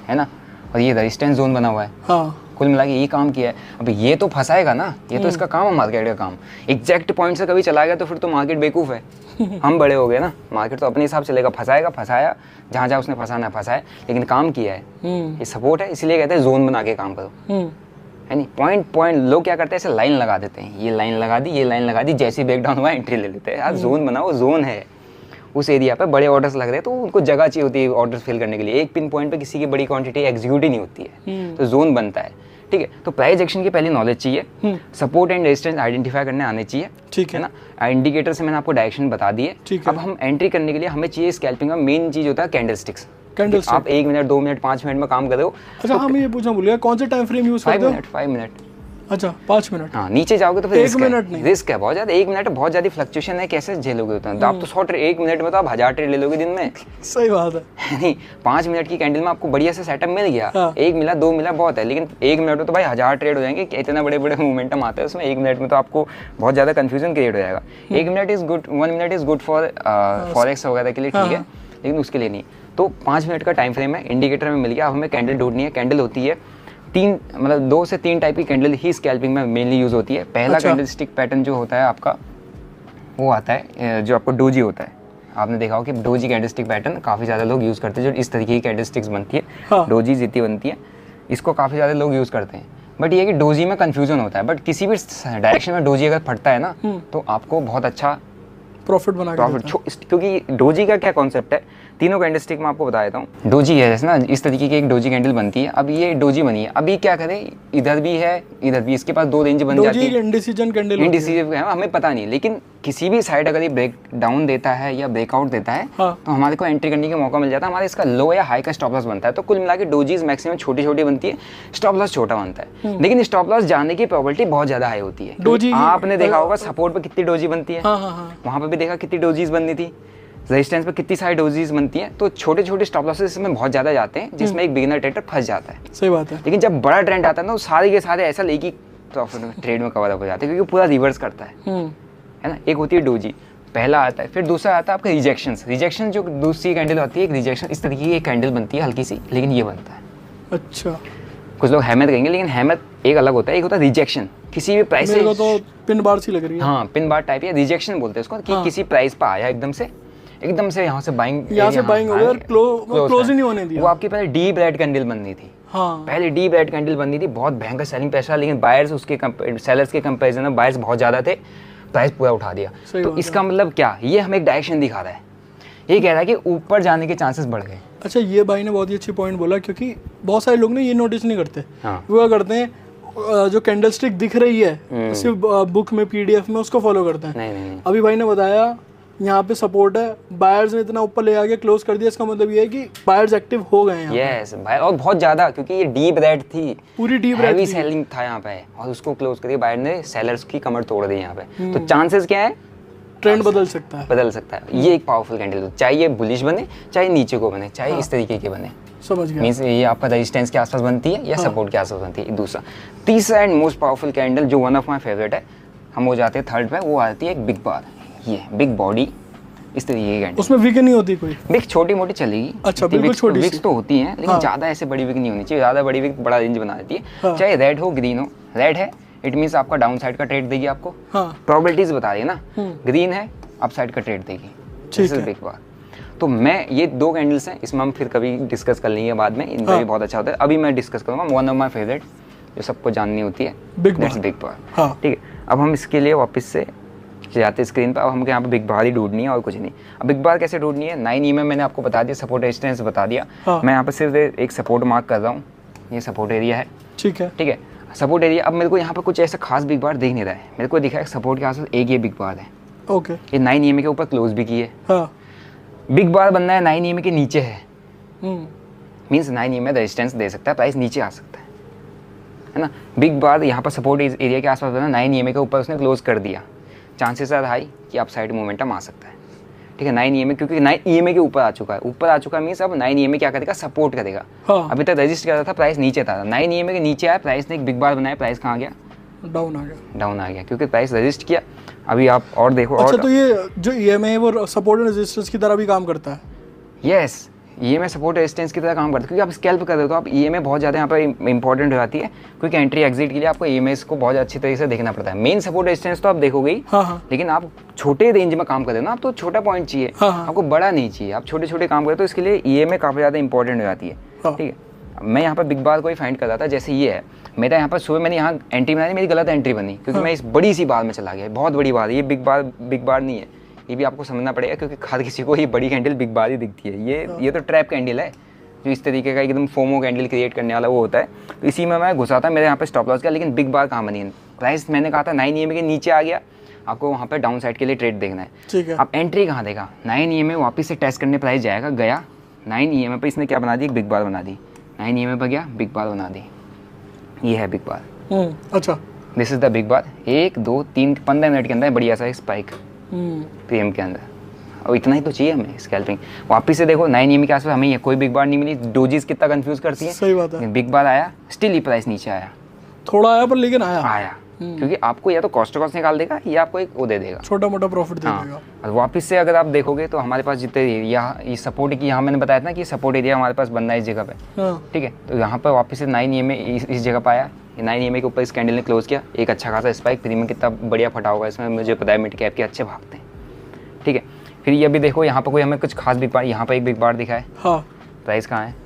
है ना, और ये रेजिस्टेंस जोन बना हुआ है, हाँ, कुल मिला के ये काम किया है। अब ये तो फंसाएगा ना, ये तो इसका काम है, मार्केट का काम। एग्जैक्ट पॉइंट से कभी चला गया तो फिर तो मार्केट बेवकूफ़ है, हम बड़े हो गए ना, मार्केट तो अपने हिसाब से चलेगा, फंसाया जहाँ जहाँ उसने फंसाना है फंसाए, लेकिन काम किया है, ये सपोर्ट है, इसलिए कहते हैं जोन बना के काम करो, है नहीं। पॉइंट लोग क्या करते हैं, ऐसे लाइन लगा देते हैं, ये लाइन लगा दी, ये लाइन लगा दी, जैसे ही ब्रेकडाउन हुआ एंट्री ले लेते हैं। यार जोन बनाओ, जोन है, उस एरिया पे बड़े ऑर्डर्स लग रहे हैं तो उनको जगह चाहिए होती है ऑर्डर्स फिल करने के लिए, एक पिन पॉइंट पे किसी की बड़ी क्वांटिटी एग्जीक्यूट ही नहीं होती है, तो जोन बनता है। ठीक है, तो प्राइस एक्शन की पहले नॉलेज चाहिए, सपोर्ट एंड रेजिस्टेंस आइडेंटिफाई करने आने चाहिए, ठीक है ना। इंडिकेटर से मैंने आपको डायरेक्शन बता दिए। अब हम एंट्री करने के लिए हमें चाहिए स्कैल्पिंग का मेन चीज होता है कैंडल स्टिक्स। आप 1 मिनट 2 मिनट 5 मिनट में काम कर दो। अच्छा, हम ये पूछना भूल गए, कौन से टाइम फ्रेम यूज करते हो? 5 मिनट। अच्छा, 5 मिनट। हाँ, नीचे जाओगे तो फिर 1 मिनट नहीं, रिस्क है बहुत ज्यादा। 1 मिनट बहुत ज्यादा फ्लक्चुएशन है, कैसे झेलोगे उतना? तो आप तो 100 ट्रेड 1 मिनट में तो आप 1000 ट्रेड ले लोगे दिन में। सही बात है। नहीं, 5 मिनट की कैंडल में आपको बढ़िया से सेटअप मिल गया, हाँ, 1 मिला 2 मिला बहुत है, लेकिन 1 मिनट में तो भाई 1000 ट्रेड हो जाएंगे, इतना बड़े बड़े मोमेंटम आते हैं उसमें। 1 मिनट में तो आपको बहुत ज्यादा कंफ्यूजन क्रिएट हो जाएगा। 1 minute is good, 1 minute is good for forex वगैरह के लिए, ठीक है, लेकिन उसके लिए नहीं। तो 5 मिनट का टाइम फ्रेम है, इंडिकेटर में मिल गया। अब हमें कैंडल ढूंढनी है। कैंडल होती है 3 मतलब 2 से 3 टाइप की कैंडल ही स्कैल्पिंग में मेनली यूज होती है। पहला कैंडल स्टिक पैटर्न जो होता है आपका, वो आता है जो आपको डोजी होता है। आपने देखा हो कि डोजी कैंडल स्टिक पैटर्न काफ़ी ज़्यादा लोग यूज़ करते हैं, जो इस तरीके की कैंडल स्टिक्स बनती है, हाँ, डोजी जितनी बनती है, इसको काफ़ी ज़्यादा लोग यूज़ करते हैं। बट ये कि डोजी में कन्फ्यूजन होता है, बट किसी भी डायरेक्शन में डोजी अगर फटता है ना, तो आपको बहुत अच्छा प्रॉफिट बना क्योंकि डोजी का क्या कॉन्सेप्ट है, तीनों कैंडल स्टिक में आपको बता देता हूँ। डोजी है जैसे ना, इस तरीके की एक डोजी कैंडल बनती है। अब ये डोजी बनी है, अभी क्या करें, इधर भी है इधर भी, इसके पास 2 रेंज बन जाती है। इंडिसीजन कैंडल, इंडिसीजन हमें पता नहीं, लेकिन किसी भी साइड अगर ये ब्रेक डाउन देता है या ब्रेकआउट देता है, हाँ, तो हमारे को एंट्री करने का मौका मिल जाता है। हमारे इसका लो या हाई का स्टॉप लॉस बनता है। तो कुल मिला के डोजीज मैक्सिमम छोटी छोटी बनती है, स्टॉप लॉस छोटा बनता है, लेकिन स्टॉप लॉस जाने की प्रोबेबिलिटी बहुत ज्यादा हाई होती है। आपने देखा होगा सपोर्ट पे कितनी डोजी बनती है, वहां पे भी देखा कितनी डोजीज बननी थी, रेजिस्टेंस पे कितनी सारी डोजीज बनती हैं। तो छोटे छोटे स्टॉप लॉसेस इसमें बहुत ज़्यादा जाते हैं, जिसमें एक बिगिनर ट्रेडर फंस जाता है। सही बात है। लेकिन जब बड़ा ट्रेंड आता है ना, तो सारे के सारे ऐसा लेगी प्रॉफिट ट्रेड में कवर अप हो जाते हैं, क्योंकि पूरा रिवर्स करता है ना। एक होती है डोजी, पहला आता है, फिर दूसरा आता है आपका रिजेक्शन। जो दूसरी कैंडल होती है एक रिजेक्शन, इस तरीके की एक कैंडल बनती है हल्की सी, लेकिन ये बनता है। अच्छा, कुछ लोग हैमत कहेंगे, लेकिन हैमत एक अलग होता है। एक होता है रिजेक्शन, किसी भी प्राइस से, तो पिन बार सी लग रही है, हाँ, पिन बार टाइप है, रिजेक्शन बोलते हैं उसको, कि किसी प्राइस पर आया एकदम से यहाँ से बाइंग हो गया, क्लोज ही नहीं होने दिया। वो आपकी पहले डीप रेड कैंडल बननी थी, हाँ, पहले डीप रेड कैंडल बननी थी, बहुत भयंकर सेलिंग प्रेशर, लेकिन बायर्स उसके सेलर्स के कंपैरिजन में बायर्स बहुत ज़्यादा थे, प्राइस पूरा उठा दिया। तो इसका मतलब क्या, ये हमें एक डायरेक्शन दिखा रहा है, ये कह रहा है कि ऊपर जाने के चांसेस बढ़ गए। अच्छा, ये भाई ने बहुत ही अच्छी पॉइंट बोला, क्योंकि बहुत सारे लोग ने ये नोटिस नहीं करते। वो क्या करते हैं, जो कैंडल स्टिक दिख रही है सिर्फ बुक में PDF में, उसको फॉलो करते हैं। नहीं। अभी भाई ने बताया यहाँ पे सपोर्ट है, बायर्स ने इतना ऊपर ले आके क्लोज कर दिया, इसका मतलब ये है कि बायर्स एक्टिव हो गए हैं। यस भाई, और बहुत ज्यादा, क्योंकि ये डीप रेड थी, पूरी डीप रेड हैवी सेलिंग था यहाँ पे, और उसको क्लोज कर दिया बायर ने, सेलर्स की कमर तोड़ दी यहाँ पे। तो चांसेस क्या है, ट्रेंड बदल सकता है, बदल सकता है। ये एक पावरफुल कैंडल, चाहे ये बुलिश बने, चाहे नीचे को बने, चाहे इस तरीके के बने, समझ गया। मींस ये आपका रेजिस्टेंस के आसपास बनती है या सपोर्ट के आसपास बनती है। दूसरा, तीसरा एंड मोस्ट पावरफुल कैंडल जो वन ऑफ माय फेवरेट है, हम हो जाते हैं थर्ड पे, वो आती है एक बिग बार। ये बिग बॉडी इस तरीके की कैंडल, उसमें विक नहीं होती कोई, विक छोटी मोटी चलेगी। अच्छा, बिल्कुल छोटी सी विक्स तो होती हैं, लेकिन ज्यादा ऐसे बड़ी विक नहीं होनी चाहिए, ज्यादा बड़ी विक बड़ा रेंज बना देती है। चाहे रेड हो ग्रीन हो, रेड है इट मींस आपका डाउन साइड का ट्रेड देगी आपको, प्रोबेबिलिटीज बता रही है ना, ग्रीन है अप साइड का ट्रेड देगी, दिस इज बिग बार। तो मैं ये दो कैंडल्स हैं, इसमें हम फिर कभी डिस्कस कर लेंगे बाद में, इनका भी बहुत अच्छा होता है। अभी मैं डिस्कस करूंगा वन ऑफ माय फेवरेट जो सबको जाननी होती है, बिग बार। ठीक है, अब हम इसके लिए वापस से जाते स्क्रीन पर। अब हमको यहाँ पे बिग बार ही ढूंढनी है और कुछ नहीं। अब बिग बार कैसे ढूंढनी है, 9 EMA मैंने आपको बता दिया, सपोर्ट रेजिस्टेंस बता दिया। मैं यहाँ पे सिर्फ एक सपोर्ट मार्क कर रहा हूँ, ये सपोर्ट एरिया है, ठीक है सपोर्ट एरिया। अब मेरे को यहाँ पे कुछ ऐसा खास बिग बार दिख नहीं रहा है, मेरे को दिखा है सपोर्ट के आसपास एक ये बिग बार है। ओके, ये 9 EMA के ऊपर क्लोज भी की है। बिग बार बनना है 9 EMA के नीचे है, मीन्स 9 EMA रेजिस्टेंस दे सकता है, प्राइस नीचे आ सकता है ना। बिग बार यहाँ पर सपोर्ट एरिया के आसपास बना, 9 EMA के ऊपर उसने क्लोज कर दिया, चांसेस आर हाई कि अप साइड मोमेंटम आ सकता है। ठीक है, 9 EMA, क्योंकि 9 EMA के ऊपर आ चुका है, मीन्स अब 9 EMA क्या करेगा, सपोर्ट करेगा। अभी तक रजिस्ट कर रहा था, प्राइस नीचे था, 9 EMA के नीचे आया, प्राइस ने एक बिग बार बनाया, प्राइस कहाँ गया, डाउन आ गया, क्योंकि प्राइस रजिस्ट किया। अभी आप और देखो। अच्छा, तो ये जो EMA है वो सपोर्ट एंड रेजिस्टेंस की तरह भी काम करता है? यस, EMA सपोर्ट रेजिस्टेंस की तरह काम करता है, क्योंकि आप स्कैल्प कर रहे हो तो आप EMA बहुत ज़्यादा यहाँ पर इंपॉर्टेंट हो जाती है, क्योंकि एंट्री एग्जिट के लिए आपको EMA को बहुत अच्छी तरीके से देखना पड़ता है। मेन सपोर्ट रेजिस्टेंस तो आप देखोगे ही, लेकिन आप छोटे रेंज में काम कर रहे हो ना, आप तो छोटा पॉइंट चाहिए, आपको बड़ा नहीं चाहिए, आप छोटे छोटे काम करते हो, तो इसके लिए EMA काफ़ी ज़्यादा इंपॉर्टेंट हो जाती है। ठीक है, मैं यहाँ पर बिग बार को ही फाइंड कर रहा था, जैसे ये है मेरा यहाँ पर सुबह मैंने यहाँ एंट्री बनाई, मेरी गलत एंट्री बनी, क्योंकि मैं इस बड़ी सी बार में चला गया, बहुत बड़ी बार, ये बिग बार नहीं है, ये भी आपको समझना पड़ेगा, क्योंकि हर किसी को ये बड़ी कैंडल बिग बार ही दिखती है। ये तो ट्रैप कैंडल है, जो इस तरीके का एकदम फोमो कैंडल क्रिएट करने वाला वो होता है, तो इसी में मैं घुसा था, मेरे यहाँ पे स्टॉप लॉस किया, लेकिन बिग बार कहाँ बनी है, प्राइस मैंने कहा था 9 EMA के नीचे आ गया, आपको वहाँ पे डाउन साइड के लिए ट्रेड देखना है। ठीक है, अब एंट्री कहाँ देगा, 9 EMA वापस से टेस्ट करने प्राइस जाएगा, गया 9 EMA पे, इसने क्या बना दी, बिग बार बना दी, 9 EMA पे गया, बिग बार बना दी, ये है बिग बार। अच्छा, this is the big bar. 1 2 3 15 minute के अंदर बढ़िया सा स्पाइक PM के अंदर, और इतना ही तो चाहिए हमें स्कैल्पिंग। वापिस से देखो 9 EMA के आसपास हमें कोई बिग बार नहीं मिली, डोजीज कितना कंफ्यूज करती है, सही बात है। बिग बार आया, स्टिल ही प्राइस नीचे आया, थोड़ा आया पर लेकिन आया, क्योंकि आपको या तो कॉस्ट निकाल देगा या आपको एक वो दे देगा, छोटा मोटा प्रॉफिट दे देगा। और वापस से अगर आप देखोगे तो हमारे पास जितने ये सपोर्ट की, यहाँ मैंने बताया था ना कि सपोर्ट एरिया हमारे पास बनना है इस जगह पे, ठीक है, तो यहाँ पर वापस से 9 EMA इस जगह पर आया, 9 EMA के ऊपर इस कैंडल ने क्लोज किया, एक अच्छा खासा स्पाइक, प्रीमियम कितना बढ़िया फटा होगा इसमें, मुझे पता है मिड कैप के अच्छे भागते हैं। ठीक है, फिर ये भी देखो यहाँ पर कोई हमें कुछ खास बिग बार, यहाँ पर एक बिग बार दिखा है, प्राइस कहाँ है,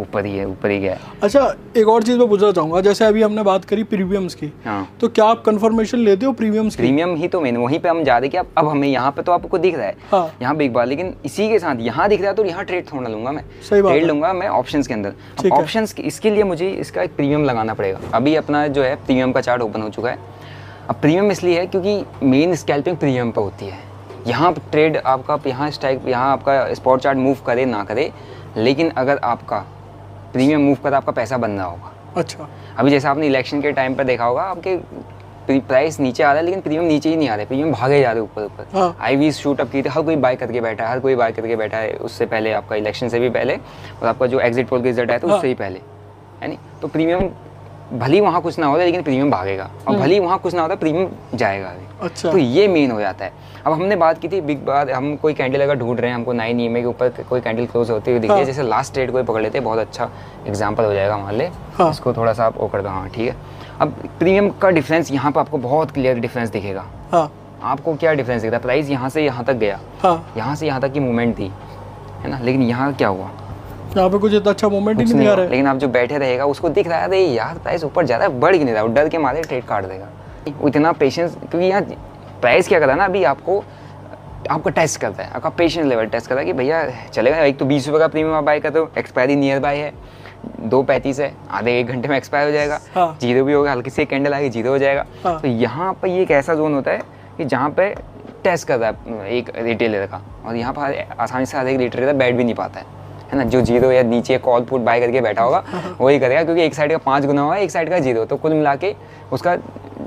ऊपर ही है, ऊपर ही गया। अच्छा, एक और चीज़ मैं पूछना चाहूँगा, जैसे अभी हमने बात करी प्रीमियम्स की, तो क्या आप कंफर्मेशन लेते हो प्रीमियम्स की? प्रीमियम ही तो मैंने वहीं पे हम जा रहे कि अब हमें यहाँ पे तो आपको दिख रहा है, यहाँ बिग बार, लेकिन इसी के साथ यहाँ दिख रहा है, तो यहाँ ट्रेड थोड़ा लूंगा मैं, ट्रेड लूंगा मैं ऑप्शंस के अंदर। अब ऑप्शंस इसके लिए मुझे इसका एक प्रीमियम लगाना पड़ेगा। अभी अपना जो है प्रीमियम का चार्ट ओपन हो चुका है। अब प्रीमियम इसलिए है क्योंकि मेन स्कैल्पिंग प्रीमियम पर होती है, यहाँ ट्रेड आपका, यहाँ स्ट्राइक, यहाँ आपका स्पॉट चार्ट मूव करे ना करे, लेकिन अगर आपका प्रीमियम मूव कर आपका पैसा बन रहा होगा। अच्छा, अभी जैसे आपने इलेक्शन के टाइम पर देखा होगा, आपके प्राइस नीचे आ रहा है लेकिन प्रीमियम नीचे ही नहीं आ रहे, प्रीमियम भागे जा रहे ऊपर ऊपर। आईवी शूट अप की थी, हर कोई बाय करके बैठा है, हर कोई बाय करके बैठा है, उससे पहले आपका इलेक्शन से भी पहले, और आपका जो एग्जिट पोल का रिजल्ट है तो उससे ही पहले, है नहीं। तो प्रीमियम भली वहाँ कुछ ना होता लेकिन प्रीमियम भागेगा, और भली वहाँ कुछ ना होता प्रीमियम जाएगा। अच्छा, तो ये मेन हो जाता है। अब हमने बात की थी बिग बार, हम कोई कैंडल अगर ढूंढ रहे हैं, हमको 9 EMA के ऊपर कोई कैंडल क्लोज होते हुए दिख रही है, जैसे लास्ट ट्रेड कोई पकड़ लेते हैं, बहुत अच्छा एग्जांपल हो जाएगा मान ले, इसको थोड़ा सा आप वो कर दो, हाँ ठीक है। अब प्रीमियम का डिफरेंस यहाँ पर आपको बहुत क्लियर डिफरेंस दिखेगा। आपको क्या डिफरेंस दिखता है, प्राइस यहाँ से यहाँ तक गया, यहाँ से यहाँ तक की मूवमेंट थी, है ना, लेकिन यहाँ क्या हुआ, यहाँ पे कुछ इतना अच्छा मूवमेंट ही नहीं आ रहा है। लेकिन आप जो बैठे रहेगा उसको दिख रहा है यार प्राइस ऊपर जा रहा है, बढ़ ही नहीं रहा, डर के मारे ट्रेड काट देगा। इतना पेशेंस, क्योंकि यहाँ प्राइस क्या करता है ना, अभी आपका टेस्ट करता है, आपका पेशेंस लेवल टेस्ट करता है कि भैया चलेगा। एक तो 20 रुपये का प्रीमियम आप बाय करते हो, एक्सपायरी नियर बाय है, 2:35 है, आधे 1 घंटे में एक्सपायर हो जाएगा, जीरो भी होगा, हल्की सी कैंडल आएगी जीरो हो जाएगा। तो यहाँ पर ये एक ऐसा जोन होता है कि जहाँ पे टेस्ट कर रहा है एक रिटेलर का, और यहाँ पर आसानी से हर एक रिटेलर बैठ भी नहीं पाता है ना। जो जीरो या नीचे कॉल पुट बाय करके बैठा होगा वही करेगा, क्योंकि एक साइड का 5 गुना होगा, एक साइड का 0, तो कुल मिला के उसका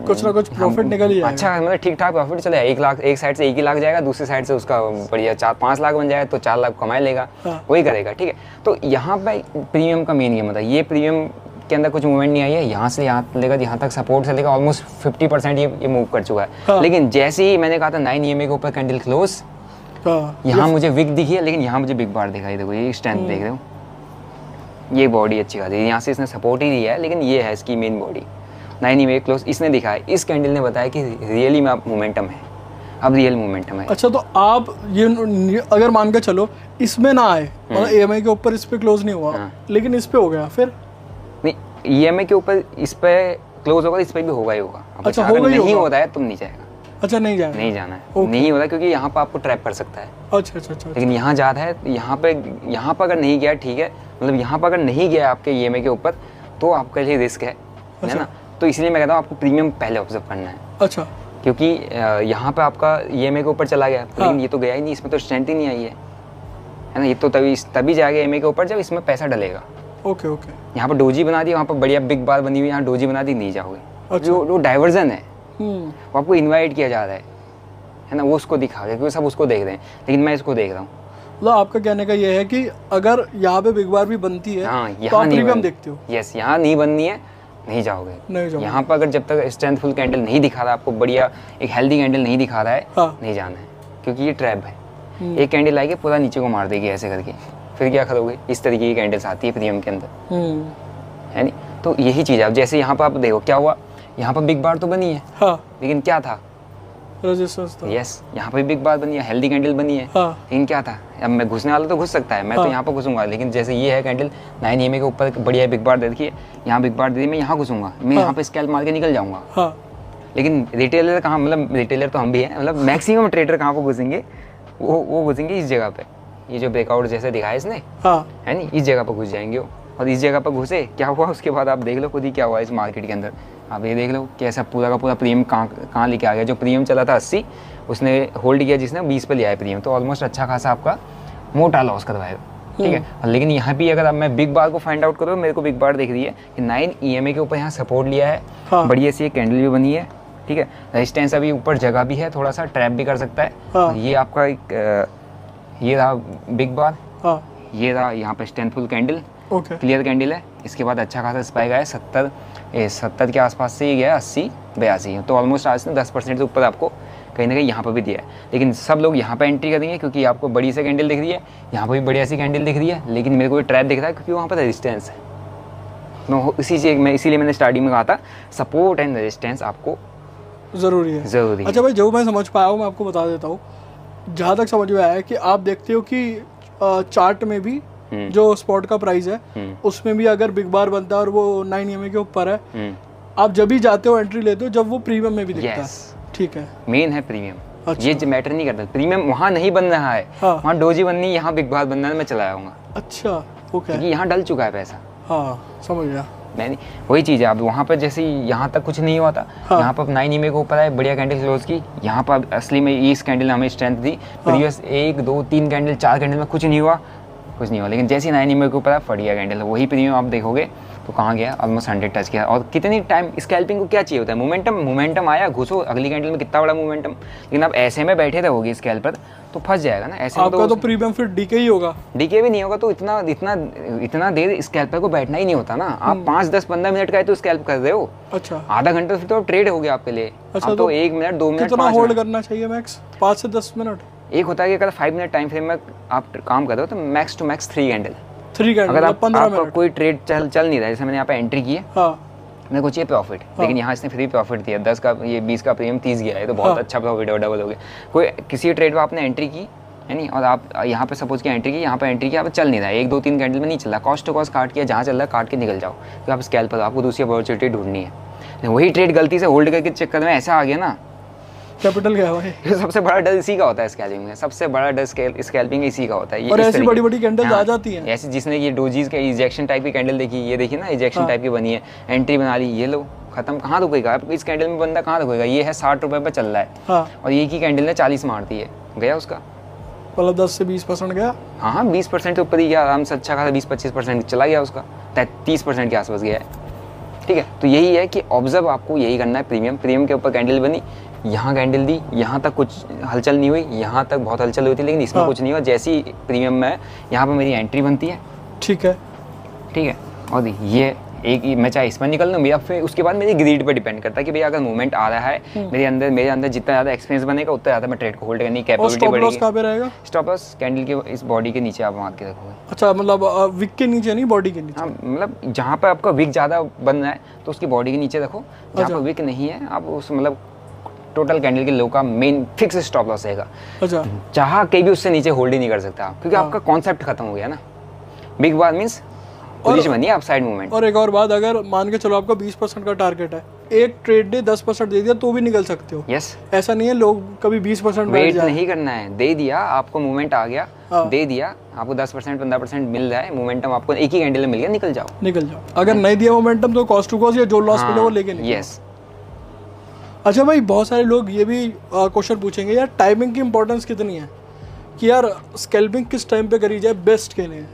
कुछ ना कुछ प्रॉफिट निकल ही जाएगा। अच्छा मतलब ठीक ठाक प्रॉफिट चलेगा। 1 लाख एक साइड से 1 ही लाख जाएगा, दूसरी साइड से उसका बढ़िया 4-5 लाख बन जाएगा, तो 4 लाख कमाई लेगा, वही करेगा। ठीक है, तो यहाँ पे प्रीमियम का मेन गेम होता है। ये प्रीमियम के अंदर कुछ मूवमेंट नहीं आई है, यहाँ से यहाँ लेकर यहाँ तक सपोर्ट से लेकर ऑलमोस्ट 50% ये मूव कर चुका है। लेकिन जैसे ही मैंने कहा था 9 EMA के ऊपर कैंडल क्लोज, यहाँ मुझे विक दिखी है, लेकिन यहाँ मुझे बिग बार दिखाई। देखो ये स्ट्रेंथ देख रहे हो, ये बॉडी अच्छी खासी, यहाँ से इसने सपोर्ट ही दिया है, लेकिन ये है इसकी मेन बॉडी। 9 EMA क्लोज इसने दिखाया, इस कैंडल ने बताया कि रियली में आप मोमेंटम है, अब रियल मोमेंटम है। अच्छा, तो आप ये अगर मान के चलो इसमें ना आए और EMA के ऊपर इस पे क्लोज नहीं हुआ, लेकिन इस पे हो गया, फिर नहीं EMA के ऊपर इस पे क्लोज होगा, इस पे भी होगा ही होगा। अच्छा, अगर नहीं होता है तुम नहीं जाएगा। अच्छा, नहीं जाएगा, नहीं जाना है, नहीं होता, क्योंकि यहाँ पर आपको ट्रैप कर सकता है। अच्छा। लेकिन यहाँ जाता है, यहाँ पे अगर नहीं गया ठीक है, मतलब यहाँ पर अगर नहीं गया आपके EMA के ऊपर तो आपके लिए रिस्क है ना। तो इसलिए मैं कहता हूँ आपको प्रीमियम पहले ऑब्जर्व करना है। अच्छा, क्योंकि यहाँ पे आपका EMA के ऊपर चला गया, लेकिन ये तो गया ही नहीं, इसमें तो स्ट्रेंथ ही नहीं आई है ना। ये तो तभी जाएगा EMA के ऊपर जब इसमें पैसा डलेगा। ओके। यहाँ पर डोजी बना दी, वहाँ पर बढ़िया बिग बार बनी हुई, यहाँ डोजी बना दी, नहीं जाओगे। अच्छा। जो डाइवर्जन है वो आपको इन्वाइट किया जा रहा है ना, वो उसको दिखा रहे, क्योंकि सब उसको देख रहे हैं, लेकिन मैं इसको देख रहा हूँ। मतलब आपका कहने का ये है कि अगर यहाँ पे बिग बार भी बनती है, हाँ, तो आप प्रीमियम देखते हो। यस, यहाँ नहीं बननी है, नहीं जाओगे। यहाँ पर अगर जब तक स्ट्रेंथफुल कैंडल नहीं दिखा रहा आपको, बढ़िया एक हेल्दी कैंडल नहीं दिखा रहा है, नहीं जाना है, क्योंकि ये ट्रैप है। एक कैंडल आएगी पूरा नीचे को मार देगी ऐसे करके, फिर क्या करोगे? इस तरीके की कैंडल्स आती है प्रीमियम के अंदर, है नहीं। तो यही चीज़ है। अब जैसे यहाँ पर आप देखो क्या हुआ, यहाँ पर बिग बार तो बनी है, लेकिन क्या था? रेजिस्टेंस था। यस, यहाँ पर बिग बार बनी है, हेल्दी कैंडल बनी है, लेकिन क्या था? अब मैं घुसने वाला तो घुस सकता है, मैं तो यहाँ पर घुसूंगा, लेकिन जैसे ये है कैंडल 9 EMA के ऊपर बढ़िया बिग बार दे रखी है, यहाँ बिग बार दे दी, मैं यहाँ घुसूंगा, मैं यहाँ पे स्कैल्प मार के निकल जाऊंगा। लेकिन रिटेलर कहाँ, मतलब रिटेलर तो हम भी हैं, मतलब मैक्सिमम ट्रेडर कहाँ पर घुसेंगे? वो घुसेंगे इस जगह पे, ये जो ब्रेकआउट जैसे दिखाया इसने, है नहीं, इस जगह पर घुस जाएंगे वो। और इस जगह पर घुसे, क्या हुआ उसके बाद आप देख लो खुद ही क्या हुआ इस मार्केट के अंदर। आप ये देख लो कैसा पूरा का पूरा प्रीमियम कहाँ लेके आ गया। जो प्रीमियम चला था 80, उसने होल्ड किया, जिसने 20 पे लिया है प्रीमियम, तो ऑलमोस्ट अच्छा खासा आपका मोटा लॉस करवाएगा। ठीक है, लेकिन यहाँ भी अगर अब मैं बिग बार को फाइंड आउट करूँ, मेरे को बिग बार दिख रही है कि 9 EMA के ऊपर यहाँ सपोर्ट लिया है, बढ़िया सी कैंडल भी बनी है। ठीक है, रेजिस्टेंस अभी ऊपर जगह भी है, थोड़ा सा ट्रैप भी कर सकता है। ये आपका एक ये रहा बिग बार, ये रहा यहाँ पे स्ट्रेंथफुल कैंडल, क्लियर कैंडल है। इसके बाद अच्छा खासा स्पाइक आया, 70 के आसपास से ही गया 80-82, तो ऑलमोस्ट आज ने 10% से ऊपर आपको कहीं ना कहीं यहाँ पर भी दिया है। लेकिन सब लोग यहाँ पे एंट्री करेंगे क्योंकि आपको बड़ी सी कैंडल दिख रही है, यहाँ पर भी बढ़िया सी कैंडल दिख रही है, लेकिन मेरे को ट्रैप दिख रहा है क्योंकि वहाँ पर रेजिस्टेंस है। इसीलिए मैंने स्टार्टिंग में कहा था सपोर्ट एंड रेजिस्टेंस आपको ज़रूरी है। अच्छा भाई, जो मैं समझ पाया हूँ मैं आपको बता देता हूँ। जहाँ तक समझ में आया है कि आप देखते हो कि चार्ट में भी जो स्पॉट का प्राइस है उसमें भी अगर बिग बार बनता है और वो 9 EMA के ऊपर है, आप जब भी जाते हो एंट्री लेते हो जब वो प्रीमियम में भी दिखता है। ठीक है, मेन है प्रीमियम। अच्छा। ये मैटर नहीं करता, प्रीमियम वहाँ नहीं बन रहा है, वहाँ डोजी बननी, यहाँ बिग बार बनना है, मैं चला आऊँगा। अच्छा, ओके, क्योंकि यहाँ डल चुका है पैसा। समझ गया नहीं, वही चीज़ है। अब वहाँ पर जैसे यहाँ तक कुछ नहीं हुआ था, यहाँ पर 9 EMA के ऊपर है, बढ़िया कैंडल क्लोज की। यहाँ पर असली में इस कैंडल ने हमें स्ट्रेंथ दी। प्रीवियस 1, 2, 3 कैंडल, 4 कैंडल में कुछ नहीं हुआ। लेकिन जैसे 9 EMA के ऊपर है, फट गया कैंडल। वही प्रीमियम आप देखोगे तो कहाँ गया, ऑलमोस्ट 100 टच किया। और कितनी टाइम स्कैल्पिंग को क्या चाहिए होता है? मोमेंटम आया, घुसो अगली कैंडल में, कितना बड़ा मोमेंटम। लेकिन आप ऐसे में बैठे रहोगे स्कैल्प पर तो फंस जाएगा ना। ऐसे आपका तो प्रीमियम फिर डीके ही होगा। डीके भी नहीं होगा तो इतना देर स्कैल्पर को बैठना ही नहीं होता ना। आप 5, 10, 15 मिनट का है तो स्कैल्प कर रहे हो। अच्छा, आधा घंटा फिर तो ट्रेड हो गया आपके लिए। अच्छा, तो 1 मिनट, 2 मिनट, कितना होल्ड करना चाहिए? मैक्स 5 से 10 मिनट। एक होता है कि अगर 5 मिनट टाइम फ्रेम में आप काम कर रहे हो तो मैक्स टू मैक्स 3 कैंडल। अगर आपका कोई ट्रेड चल नहीं रहा है, जैसे मैंने यहाँ पे एंट्री की है, मेरे को चाहिए प्रॉफिट, लेकिन यहाँ इसने फ्री प्रॉफिट दिया, 10 का ये 20 का प्रीमियम 30 गया है, तो बहुत अच्छा प्रॉफिट है, डबल हो गया। कोई किसी ट्रेड में आपने एंट्री की है नहीं, और आप यहाँ पे सपोज की एंट्री की, यहाँ पे एंट्री की, आप चल नहीं रहा है, 1, 2, 3 कैंडल में नहीं चल रहा, कॉस्ट टू कॉस्ट काट किया, जहाँ चल रहा है काट के निकल जाओ, तो आप स्कैल्प पर आपको दूसरी अपॉर्चुनिटी ढूंढनी है। वही ट्रेड गलती से होल्ड करके चक्कर में ऐसा आ गया ना, कैपिटल गया भाई। सबसे बड़ा डर इसी का होता है स्कैल्पिंग में, सबसे बड़ा डर स्कैल्पिंग इसी का होता है। और ऐसी बड़ी बड़ी कैंडल्स आ जाती हैं, ऐसी जिसने ये डोजीज का इजेक्शन टाइप की कैंडल देखी, ये देखिए ना इजेक्शन टाइप की बनी है, एंट्री बना ली, ये लो खत्म कहाँ रुकेगा, अब इस कैंडल में बंदा कहाँ रुकेगा, ये है 60 रुपए पे चल रहा है। हाँ। और ये की कैंडल ने 40 मार दी है, गया उसका, मतलब 10 से 20% गया। हाँ 20% के ऊपर ही गया आराम से, अच्छा खासा 20-25% चला गया उसका, 30% के आसपास गया है। ठीक है, तो यही है कि ऑब्जर्व आपको यही करना है। प्रीमियम के ऊपर कैंडल बनी, यहाँ कैंडल दी, यहाँ तक कुछ हलचल नहीं हुई, यहाँ तक बहुत हलचल हुई थी लेकिन इसमें कुछ नहीं हुआ। जैसी प्रीमियम में है यहाँ पर मेरी एंट्री बनती है। ठीक है, और ये एक मैं चाहे इसमें निकल लूँ या फिर उसके बाद मेरी ग्रीड पे डिपेंड करता है कि भैया अगर मूवमेंट आ रहा है मेरे अंदर जितना ज़्यादा एक्सपीरियंस बनेगा उतना ज़्यादा मैं ट्रेड को होल्ड करने की कैपेबिलिटी बढ़ेगी। स्टॉप लॉस कैंडल के इस बॉडी के नीचे आप मार के रखोगे। अच्छा, मतलब विक के नीचे नहीं, बॉडी के नीचे। हाँ, मतलब जहाँ पर आपका विक ज़्यादा बन रहा है तो उसकी बॉडी के नीचे रखो, जहाँ पर विक नहीं है आप उस मतलब टोटल कैंडल के लो का मेन फिक्स स्टॉप लॉस रहेगा। अच्छा, चाह कहीं भी उससे नीचे होल्ड ही नहीं कर सकता क्योंकि आपका कॉन्सेप्ट खत्म हो गया ना। बिग बार मीन्स पोजीशन बनी अपसाइड मूवमेंट। और एक और बात, अगर मान के चलो आपका 20% का टारगेट है, एक ट्रेड डे 10% दे दिया तो भी निकल सकते हो। यस, ऐसा नहीं है लोग कभी 20% वेट नहीं करना है, दे दिया आपको मूवमेंट आ गया, दे दिया आपको 10% 15% मिल रहा है, मोमेंटम आपको एक ही कैंडल में मिल गया, निकल जाओ। अगर नहीं दिया मोमेंटम तो कॉस्ट टू कॉस्ट या जो लॉस मिले वो लेके निकलो। यस। अच्छा भाई, बहुत सारे लोग ये भी क्वेश्चन पूछेंगे यार टाइमिंग की इंपॉर्टेंस कितनी है, कि यार स्कैल्पिंग किस टाइम पे करी जाए बेस्ट के लिए।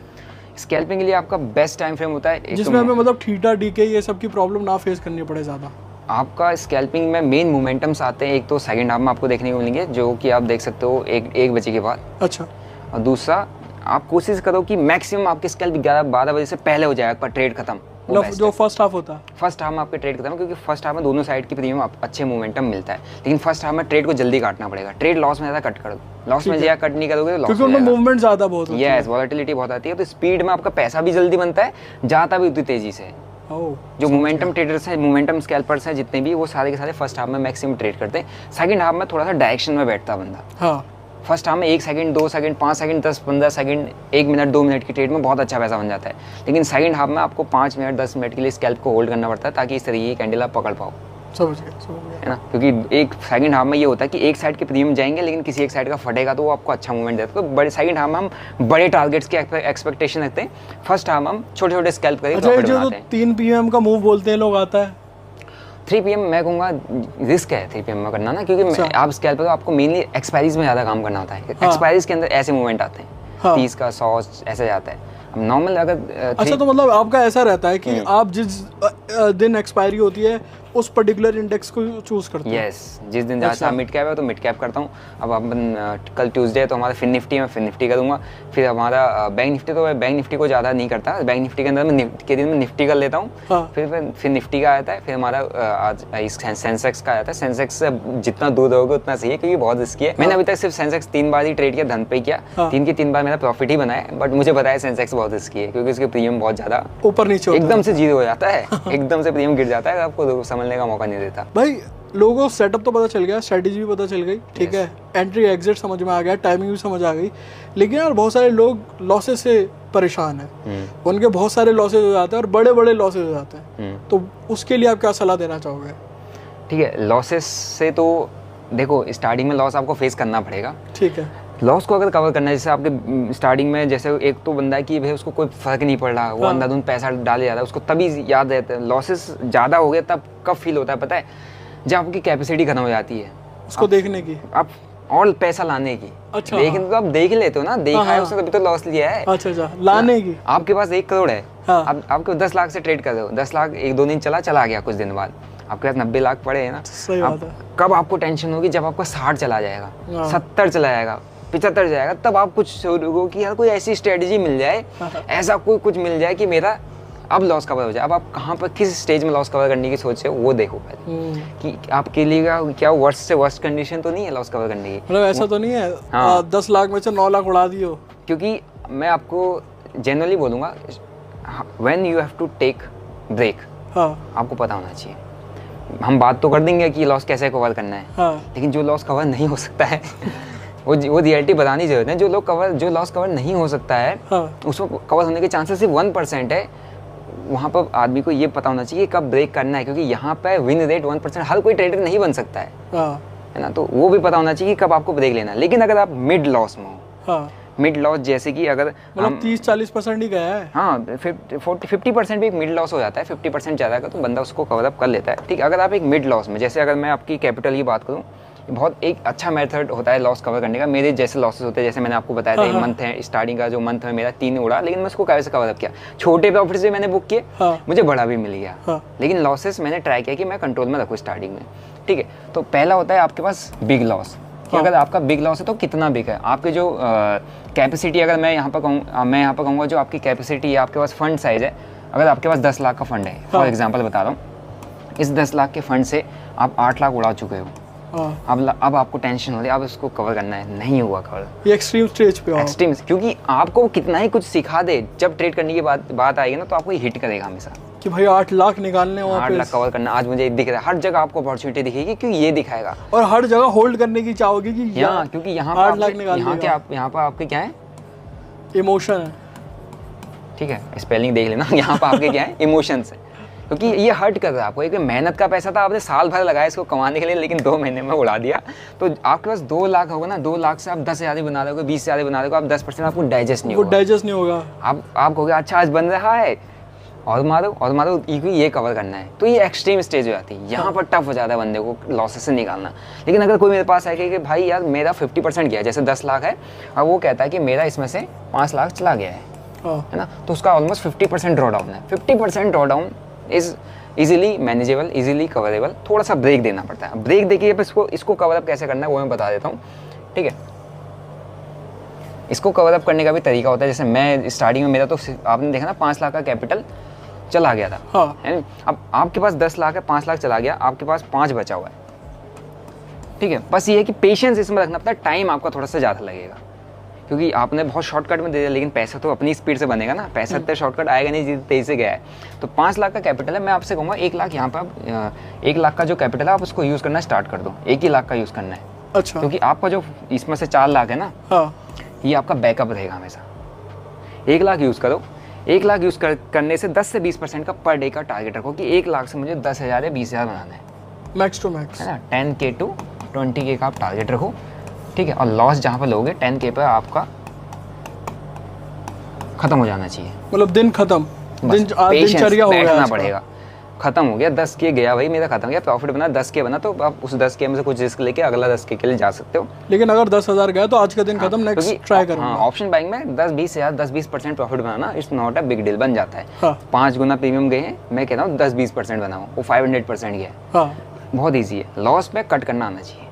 स्कैल्पिंग के लिए आपका बेस्ट टाइम फ्रेम होता है जिसमें हमें मतलब थीटा डीके ये सब की प्रॉब्लम ना फेस करनी पड़े ज़्यादा। आपका स्कैल्पिंग में मेन मोमेंटम्स आते हैं, एक तो सेकंड हाफ में आपको देखने को मिलेंगे जो कि आप देख सकते हो 1 बजे के बाद। अच्छा। और दूसरा आप कोशिश करो कि मैक्सिमम आपके स्कैल्प 11-12 बजे से पहले हो जाए, पर ट्रेड खत्म। जो फर्स्ट हाफ होता है, फर्स्ट हाफ में आपके ट्रेड खत्म, क्योंकि फर्स्ट हाफ में दोनों साइड की प्रीमियम अच्छे मोमेंटम मिलता है, लेकिन फर्स्ट हाफ में ट्रेड को जल्दी काटना पड़ेगा। ट्रेड लॉस में ज़्यादा कट कर दो, लॉस में ज़्यादा कट नहीं करोगे तो लॉस क्योंकि उनमें मूवमेंट ज़्यादा बहुत होती है। यस, वॉलेटिलिटी बहुत आती है, तो स्पीड में आपका पैसा भी जल्दी बनता है, जाता भी उतनी तेजी से। जो मोमेंटम ट्रेडर्स हैं, मोमेंटम स्कैल्पर्स हैं जितने भी, वो सारे के सारे फर्स्ट हाफ में मैक्सिमम ट्रेड करते हैं। सेकंड हाफ में थोड़ा सा डायरेक्शन में बैठता बंदा। हाँ, फर्स्ट हाफ में 1 second 2 second 5 second 10-15 second 1 minute 2 minute की ट्रेड में बहुत अच्छा पैसा बन जाता है, लेकिन सेकंड हाफ में आपको 5 मिनट 10 मिनट के लिए स्कैल्प को होल्ड करना पड़ता है ताकि इस तरीके की कैंडल आप पकड़ पाओ। समझ गया है ना, क्योंकि एक सेकंड हाफ में ये होता है कि एक साइड के प्रीमियम जाएंगे लेकिन किसी एक साइड का फटेगा तो वो आपको अच्छा मूवमेंट देता है। तो बड़े सेकंड हाफ में हम बड़े टारगेट्स की एक्सपेक्टेशन रखते हैं, फर्स्ट हाफ में हम छोटे छोटे स्कैल्प करके प्रॉफिट बनाते हैं। 3 PM का मूव बोलते हैं लोग, आता है 3 PM मैं कहूँगा रिस्क है 3 PM में करना ना, क्योंकि आप स्कैल्प पर आपको मेनली एक्सपायरीज में ज़्यादा काम करना होता है। एक्सपायरीज के अंदर ऐसे मूवमेंट आते हैं, 30 का 100 ऐसे जाता है। अब नॉर्मल अगर अच्छा, तो मतलब आपका ऐसा रहता है कि आप जिस दिन एक्सपायरी होती है उस पर्टिकुलर इंडेक्स को चूज करते हैं। यस, जिस दिन जैसा मिड कैप है तो मिड कैप करता हूँ। अब अपन कल ट्यूसडे है तो हमारा फिन निफ्टी में फिन निफ्टी करूँगा, फिर हमारा बैंक निफ्टी तो बैंक निफ्टी को ज़्यादा नहीं करता, बैंक निफ्टी के अंदर मैं के दिन में निफ्टी कर लेता हूँ। हाँ। फिर निफ्टी का आता है, फिर हमारा आज सेंसेक्स का आता है। सेंसेक्स से जितना दूर रहोगे उतना सही है क्योंकि बहुत रिस्की है। मैंने अभी तक सिर्फ सेंसेक्स 3 बार ही ट्रेड किया, धन पे किया, 3 की 3 बार मेरा प्रॉफिट ही बना है, बट मुझे पता है सेंसेक्स बहुत रिस्की है क्योंकि उसके प्रीमियम बहुत ज़्यादा ऊपर नीचे एकदम से जीरो हो जाता है, एकदम से प्रीमियम गिर जाता है, आपको समझने का मौका नहीं देता। भाई लोगों को सेटअप तो पता चल गया, स्ट्रेटजी भी पता चल गई, ठीक है, एंट्री एग्जिट समझ में आ गया, टाइमिंग भी समझ आ गई, लेकिन यार बहुत सारे लोग लॉसेस से परेशान हैं, उनके बहुत सारे लॉसेस हो जाते हैं और बड़े बड़े लॉसेस हो जाते हैं, तो उसके लिए आप क्या सलाह देना चाहोगे? ठीक है, लॉसेस से तो देखो स्टार्टिंग में लॉस आपको फेस करना पड़ेगा, ठीक है। लॉस को अगर कवर करना है, जैसे आपके स्टार्टिंग में जैसे एक तो बंदा है कि भाई उसको कोई फर्क नहीं पड़ रहा, वो अंधाधुंध पैसा डाले जा रहा है, उसको तभी याद रहता है। लॉसेस ज़्यादा हो गए तब कब फील होता है पता है, जब आपकी कैपेसिटी खत्म हो जाती है उसको देखने की, आप और पैसा लाने की। अच्छा, लेकिन तो आप देख ही लेते हो ना, देखा है उसने तभी तो लॉस लिया है। अच्छा, लाने की। आपके पास 1 करोड़ है, आप आपके 10 लाख से ट्रेड कर रहे हो, 10 लाख 1-2 दिन चला गया, कुछ दिन बाद आपके पास 90 लाख पड़े हैं ना। सही बात है। कब आपको टेंशन होगी, जब आपका 60 चला जाएगा, 70 चला जाएगा, 75 जाएगा, तब आप कुछ सोचोगे कि यार कोई ऐसी स्ट्रेटजी मिल जाए, ऐसा कोई कुछ मिल जाए कि मेरा अब लॉस कवर हो जाए। अब आप कहाँ पर किस स्टेज में लॉस कवर करने की सोच है वो देखो पहले, कि आपके लिए क्या वर्स्ट से वर्स्ट कंडीशन तो नहीं है लॉस कवर करने की। मतलब ऐसा तो नहीं है 10 लाख में से 9 लाख उड़ा दियो। क्योंकि मैं आपको जनरली बोलूँगा, when you have to take break, आपको पता होना चाहिए। हम बात तो कर देंगे कि लॉस कैसे कवर करना है, लेकिन जो लॉस कवर नहीं हो सकता है वो रियलिटी बतानी जरूरत है। जो लॉस कवर नहीं हो सकता है, उसको कवर होने के चांसेस सिर्फ 1% है। वहाँ पर आदमी को ये पता होना चाहिए कब ब्रेक करना है, क्योंकि यहाँ पे विन रेट 1% हर कोई ट्रेडर नहीं बन सकता है ना, तो वो भी पता होना चाहिए कि कब आपको ब्रेक लेना है। लेकिन अगर आप मिड लॉस में हो, मिड लॉस जैसे कि अगर मतलब 30-40% ही गया है। हाँ 50% भी एक मिड लॉस हो जाता है, 50% ज़्यादा का तो बंदा उसको कवर अप कर लेता है। ठीक है, अगर आप एक मिड लॉस में, जैसे अगर मैं आपकी कैपिटल की बात करूँ, बहुत एक अच्छा मेथड होता है लॉस कवर करने का। मेरे जैसे लॉसेस होते हैं, जैसे मैंने आपको बताया था, मंथ है, स्टार्टिंग का जो मंथ है मेरा 3 उड़ा, लेकिन मैं उसको कैसे कवर अप किया, छोटे प्रॉफिट से मैंने बुक किए, मुझे बड़ा भी मिल गया, लेकिन लॉसेस मैंने ट्राई किया कि मैं कंट्रोल में रखूँ स्टार्टिंग में। ठीक है, तो पहला होता है आपके पास बिग लॉस, कि अगर आपका बिग लॉस है तो कितना बिग है आपके जो कैपेसिटी, अगर मैं यहाँ पर कहूँगा जो आपकी कैपेसिटी है, आपके पास फंड साइज है, अगर आपके पास 10 लाख का फंड है, फॉर एग्जांपल बता रहा हूँ, इस 10 लाख के फंड से आप 8 लाख उड़ा चुके हो, अब आपको टेंशन हो रही है, अब इसको कवर करना है, नहीं हुआ कवर, ये एक्सट्रीम स्टेज पे हो, एक्सट्रीम, क्योंकि आपको कितना ही कुछ सिखा दे, जब ट्रेड करने की बात आएगी ना, तो आपको हिट करेगा हमेशा कि भाई 8 लाख निकालने, 8 लाख कवर करना, आज मुझे दिख रहा है, हर जगह आपको अपॉर्चुनिटी दिखेगी, क्योंकि ये दिखाएगा, और हर जगह होल्ड करने की चाहोगे कि यहाँ, क्योंकि यहाँ 8 लाख निकालने, यहाँ पर आपके क्या है, इमोशन है। ठीक है, स्पेलिंग देख लेना, यहाँ पर आपके क्या है, इमोशंस है, क्योंकि ये हर्ट कर रहा है आपको। एक मेहनत का पैसा था, आपने साल भर लगाया इसको कमाने के लिए, लेकिन 2 महीने में उड़ा दिया। तो आपके पास 2 लाख होगा ना, 2 लाख से आप 10,000 बना दोगे, 20,000 बना दोगे, आप 10% आपको डाइजेस्ट नहीं होगा, आप कहोगे अच्छा आज बन रहा है, और मारो, ये कवर करना है, तो ये एक्सट्रीम स्टेज हो जाती है। यहाँ पर टफ हो जाता है बंदे को लॉसेस से निकालना। लेकिन अगर कोई मेरे पास है कि भाई यार मेरा 50% गया, जैसे 10 लाख है, और वो कहता है कि मेरा इसमें से 5 लाख चला गया है ना, तो उसका ऑलमोस्ट 50% ड्रॉ डाउन है। 50% drawdown is easily manageable, easily coverable. थोड़ा सा ब्रेक देना पड़ता है, ब्रेक देखिए इसको कवर अप कैसे करना है वो मैं बता देता हूँ। ठीक है, इसको कवर अप करने का भी तरीका होता है। जैसे मैं स्टार्टिंग में, मेरा तो आपने देखा ना 5 लाख का कैपिटल चला गया था, है ना। अब आपके पास 10 लाख है, 5 लाख चला गया, आपके पास 5 बचा हुआ है। ठीक है, बस ये है कि पेशेंस इसमें रखना पड़ता है, टाइम आपका थोड़ा सा ज़्यादा लगेगा, क्योंकि आपने बहुत शॉर्टकट में दे दिया, लेकिन पैसा तो अपनी स्पीड से बनेगा ना, पैसा इतना शॉर्टकट आएगा नहीं जितने तेजी से गया है। तो 5 लाख का कैपिटल है, मैं आपसे कहूँगा 1 लाख यहाँ पर 1 लाख का जो कैपिटल है आप उसको यूज़ करना स्टार्ट कर दो, 1 ही लाख का यूज़ करना है। अच्छा, क्योंकि आपका जो इसमें से 4 लाख है ना, ये आपका बैकअप रहेगा हमेशा। 1 लाख यूज़ करो, 1 लाख यूज़ करने से 10 से 20% का पर डे का टारगेट रखो कि 1 लाख से मुझे 10,000 या 20,000 बनाना है, मैक्स टू मैक्स, है ना। 10K to 20K का आप टारगेट रखो। ठीक है, और लॉस जहाँ पर लोगे 10K पर आपका खत्म हो जाना चाहिए, मतलब दिन खत्म, दिनचर्या हो गया, पड़ेगा, खत्म हो गया। 10K गया भाई मेरा, खत्म हो गया, प्रॉफिट बना, 10K बना, तो आप उस 10K में से कुछ रिस्क लेके अगला 10K के लिए जा सकते हो। लेकिन अगर 10,000 गया तो आज का दिन खत्म, नेक्स्ट ट्राई करूंगा। हाँ, ऑप्शन बाइंग में 10-20% profit banana it's not a big deal, बन जाता है। 5 गुना प्रीमियम गए हैं, मैं कह रहा हूँ 10-20% बनाओ, वो 500% गया, बहुत ईजी है। लॉस पे कट करना आना चाहिए,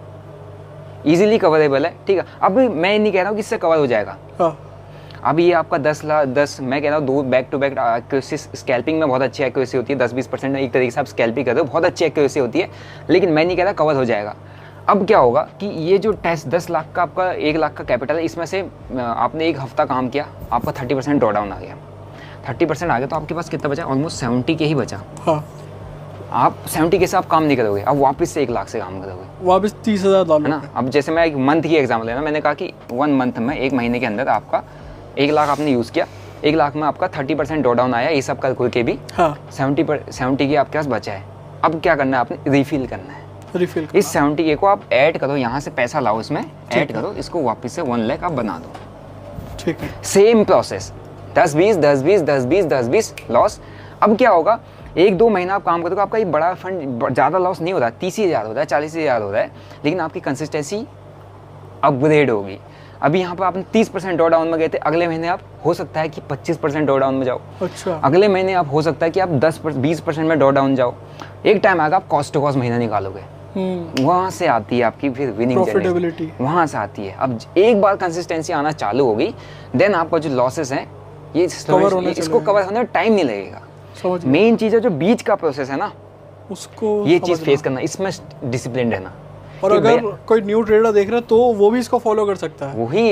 ईजिली कवरेबल है। ठीक है, अब मैं नहीं कह रहा हूँ कि इससे कवर हो जाएगा। अब ये आपका 10 मैं कह रहा हूँ 2 back to back accuracy, scalping में बहुत अच्छी एक्यूरेसी होती है, 20-20% एक तरीके से आप स्कैल्पिंग करते हो, बहुत अच्छी एक्यूरेसी होती है, लेकिन मैं नहीं कह रहा कवर हो जाएगा। अब क्या होगा कि ये जो टेस्ट 10 लाख का आपका 1 लाख का कैपिटल है, इसमें से आपने 1 हफ्ता काम किया, आपका 30% ड्रॉ डाउन आ गया, 30% आ गया, तो आपके पास कितना बचा, ऑलमोस्ट 70K ही बचा। आप 70K से आप काम नहीं करोगे, अब वापस से 1 लाख से काम करोगे, वापस 30,000 डालो, है ना। अब जैसे मैं 1 मंथ की एग्जाम्पल लेना, मैंने कहा कि 1 मंथ में, 1 महीने के अंदर आपका 1 लाख आपने यूज़ किया, 1 लाख में आपका 30% ड्रॉ डाउन आया, ये सब कर के भी 70K आपके पास बचा है। अब क्या करना है, आपने रिफिल करना है, रिफिल इस 70K को आप ऐड करो, यहाँ से पैसा लाओ, इसमें ऐड करो, इसको वापस से 1 लाख आप बना दो। ठीक है, सेम प्रोसेस, 10-20 लॉस। अब क्या होगा, 1-2 महीना आप काम करोगे, आपका ये बड़ा फंड ज़्यादा लॉस नहीं होता, 30,000 होता है, 40,000 होता है, लेकिन आपकी कंसिस्टेंसी अपग्रेड होगी। अभी यहाँ पर आपने 30% ड्रॉ डाउन में गए थे, अगले महीने आप हो सकता है कि 25% ड्रॉ डाउन में जाओ। अच्छा, अगले महीने आप हो सकता है कि आप 10-20% में ड्रॉ डाउन जाओ। एक टाइम आएगा आप कॉस्ट टू कॉस्ट महीना निकालोगे, वहाँ से आती है आपकी फिर विनिंग प्रॉफिटेबिलिटी, वहाँ से आती है। अब एक बार कंसिस्टेंसी आना चालू हो गई, देन आपका जो लॉसेस हैं ये इसको कवर होने में टाइम नहीं लगेगा। मेन चीज़ है जो बीच का प्रोसेस है ना, उसको ये चीज़ फेस करना, इसमें डिसिप्लिन रहना। और अगर कोई न्यू ट्रेडर देख रहा है तो वो भी इसको फॉलो कर सकता है, वही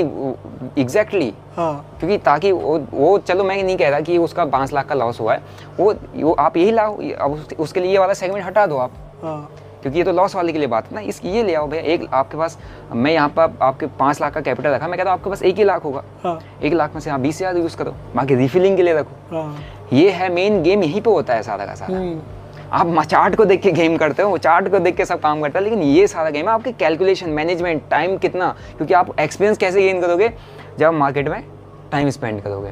एग्जैक्टली। क्योंकि ताकि वो चलो मैं नहीं कह रहा कि उसका 5 लाख का लॉस हुआ है, वो आप यही लाओ, अब उसके लिए ये वाला सेगमेंट हटा दो आप, क्योंकि ये तो लॉस वाले के लिए बात है ना। इसकी ये ले आओ भैया, एक आपके पास, मैं यहाँ पर आपके 5 लाख का कैपिटल रखा, मैं कहता हूँ आपके पास 1 ही लाख होगा, 1 लाख में से आप 20,000 यूज़ करो, बाकी रिफिलिंग के लिए रखो। ये है मेन गेम, यहीं पे होता है सारा का सारा। आप चार्ट को देख के गेम करते हो, वो चार्ट को देख के सब काम करता है, लेकिन ये सारा गेम है आपके कैलकुलेशन, मैनेजमेंट, टाइम कितना, क्योंकि आप एक्सपीरियंस कैसे गेन करोगे जब आप मार्केट में टाइम स्पेंड करोगे।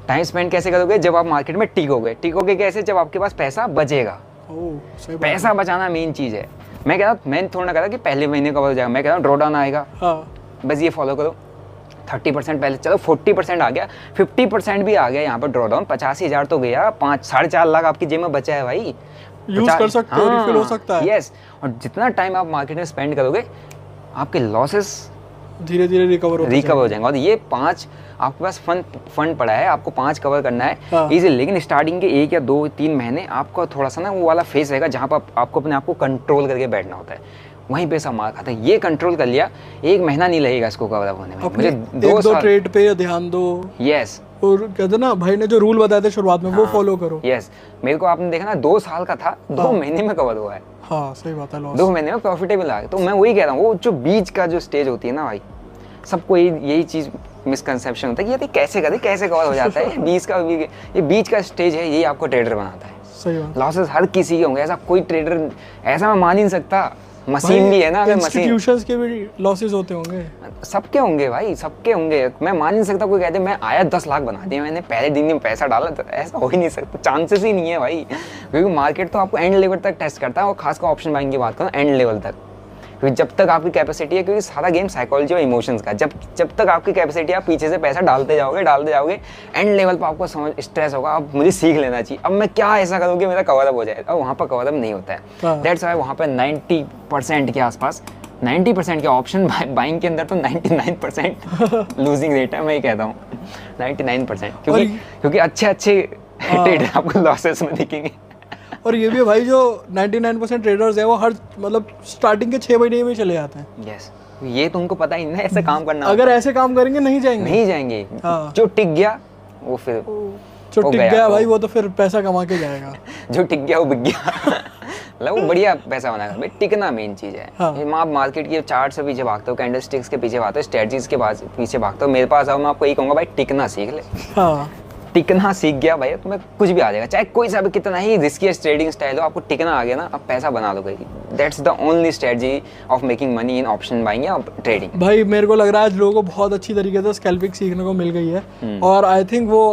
टाइम स्पेंड कैसे करोगे? जब आप मार्केट में टिकोगे। टिकोगे कैसे? जब आपके पास पैसा बचेगा। पैसा बचाना मेन चीज़ है। मैं कह रहा हूँ, मैंने थोड़ा ना कहा कि पहले महीने कवर हो जाएगा, मैं कह रहा हूँ ड्रॉ डाउन आएगा। बस ये फॉलो करो। 30% पहले, चलो 40% आ गया, 50% भी आ गया यहाँ पर ड्रॉ डाउन। 85,000 तो गया, 5-4.5 लाख आपकी जेब में बचा है भाई, यूज कर सकते हो, रिफिल हो सकता है। यस। और जितना टाइम आप मार्केट में स्पेंड करोगे, आपके लॉसेस धीरे धीरे रिकवर हो जाएंगे। और ये 5 आपके पास फंड पड़ा है, आपको 5 कवर करना है इजीली। लेकिन स्टार्टिंग के 1 या 2-3 महीने आपको थोड़ा सा ना वो वाला फेस रहेगा जहाँ पर आपको अपने आप को कंट्रोल करके बैठना होता है। वहीं पे सब मार खाता है। ये कंट्रोल कर लिया, 1 महीना नहीं लगेगा इसको कवर अप होने में। मुझे 2 ट्रेड पे ध्यान दो। यस। और कहते ना भाई ने जो रूल बताए थे शुरुआत में, वो फॉलो करो। यस। मेरे को आपने देखा ना, 2 साल का था, 2 महीने में कवर हुआ है। हाँ सही बात है, 2 महीने में प्रॉफिटेबल आ गया। तो मैं वही कह रहा हूँ, वो जो बीच का जो स्टेज होती है ना भाई, सबको यही चीज़ मिसकंसेप्शन होता है कि ये कैसे कवर हो जाता है। ये बीच का स्टेज है, यही आपको ट्रेडर बनाता है। सही बात। लॉसेस हर किसी के होंगे, ऐसा कोई ट्रेडर ऐसा मैं मान नहीं सकता। मशीन भी है ना, इंस्टीट्यूशंस के भी लॉसेस होते होंगे, सबके होंगे भाई, सबके होंगे। मैं मान नहीं सकता कोई कहते मैं आया 10 लाख बना दिया मैंने पहले दिन में पैसा डाला, तो ऐसा हो ही नहीं सकता, चांसेस ही नहीं है भाई। क्योंकि मार्केट तो आपको एंड लेवल तक टेस्ट करता है, और खासकर ऑप्शन बाइंग की बात करूँ, एंड लेवल तक। क्योंकि जब तक आपकी कैपेसिटी है, क्योंकि सारा गेम साइकोलॉजी और इमोशंस का, जब तक आपकी कैपेसिटी, आप पीछे से पैसा डालते जाओगे, एंड लेवल पर आपको समझ स्ट्रेस होगा, अब मुझे सीख लेना चाहिए, अब मैं क्या ऐसा करूँ कि मेरा कवर अप हो जाए। अब वहाँ पर कवर अप नहीं होता है। दैट्स व्हाई वहाँ पर 90% के आसपास, 90% के ऑप्शन बाइंग के अंदर तो 99% लूजिंग रेट है। मैं ये कहता हूँ 99%, क्योंकि अच्छे ट्रेडर आपको लॉसेस में दिखेंगे। और ये भी भाई जो 99% ट्रेडर्स है, वो हर मतलब स्टार्टिंग के 6 महीने में चले जाते हैं। यस। ये तुमको पता ही नहीं ऐसे काम करना। अगर ऐसे काम करेंगे नहीं जाएंगे। जो टिक गया वो फिर टिक गया भाई, वो तो फिर पैसा कमा के जाएगा। जो टिक गया वो बिक गया। मतलब वो बढ़िया पैसा बनाएगा भाई। टिकना मेन चीज है। आप मार्केट के चार्ट से पीछे भागते हो, कैंडल स्टिक्स के पीछे भागते हो, स्ट्रेटजीज के पीछे भागते हो। मेरे पास आओ, मैं आपको यही कहूंगा भाई, टिकना सीख ले। टिकना सीख गया भाई, तुम्हें कुछ भी आ जाएगा, चाहे कोई सा भी कितना ही रिस्की ट्रेडिंग स्टाइल हो, आपको टिकना आ गया ना, अब पैसा बना लो कहीं। That's the only strategy of making money in option buying या ट्रेडिंग। भाई मेरे को लग रहा है आज लोगों को बहुत अच्छी तरीके से स्कैल्पिंग सीखने को मिल गई है, और आई थिंक वो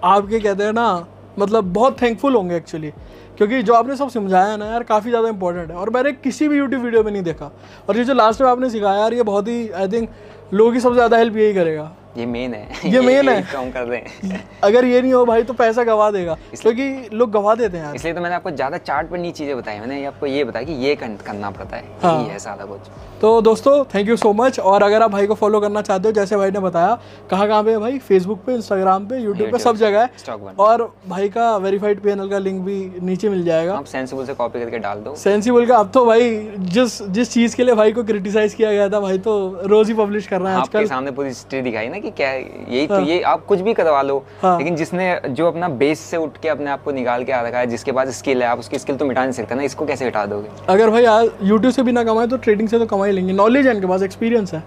आपके कहते हैं ना, मतलब बहुत थैंकफुल होंगे एक्चुअली, क्योंकि जो आपने सब समझाया है ना यार, काफ़ी ज़्यादा इंपॉर्टेंट है, और मैंने किसी भी यूट्यूब वीडियो में नहीं देखा। और ये जो लास्ट में आपने सिखाया यार, ये बहुत ही आई थिंक लोगों की सबसे ज़्यादा हेल्प यही करेगा। ये मेन है, ये मेन है। काम कर रहे हैं। अगर ये नहीं हो भाई तो पैसा गवा देगा, क्योंकि लोग गवा देते हैं यार। इसलिए तो मैंने आपको ज़्यादा चार्ट पर नहीं चीज़ें बताई, मैंने आपको ये बताया कि ये करना पड़ता है। हाँ। ये है सारा कुछ। तो दोस्तों थैंक यू सो मच। और अगर आप भाई को फॉलो करना चाहते हो, जैसे भाई ने बताया, कहाँ पे है भाई, फेसबुक पे, इंस्टाग्राम पे, यूट्यूब पे, सब जगह है। और भाई का वेरीफाइड पैनल का लिंक भी नीचे मिल जाएगा, आप सेंसिबल से कॉपी करके डाल दो। सेंसिबल का अब तो भाई जिस चीज़ के लिए भाई को क्रिटिसाइज किया गया था, भाई तो रोज ही पब्लिश कर रहे हैं आजकल। आपके सामने पूरी हिस्ट्री दिखाई ना कि क्या यही तो ये आप कुछ भी करवा लो, लेकिन जिसने जो अपना बेस से उठ के अपने आप को निकाल के आ रखा है, जिसके पास स्किल है, आप उसकी स्किल तो मिटा नहीं सकते ना, इसको कैसे हटा दोगे? अगर भाई आज यूट्यूब से भी ना कमाए तो ट्रेडिंग से तो कमा ही लेंगे, नॉलेज है इनके पास, एक्सपीरियंस है।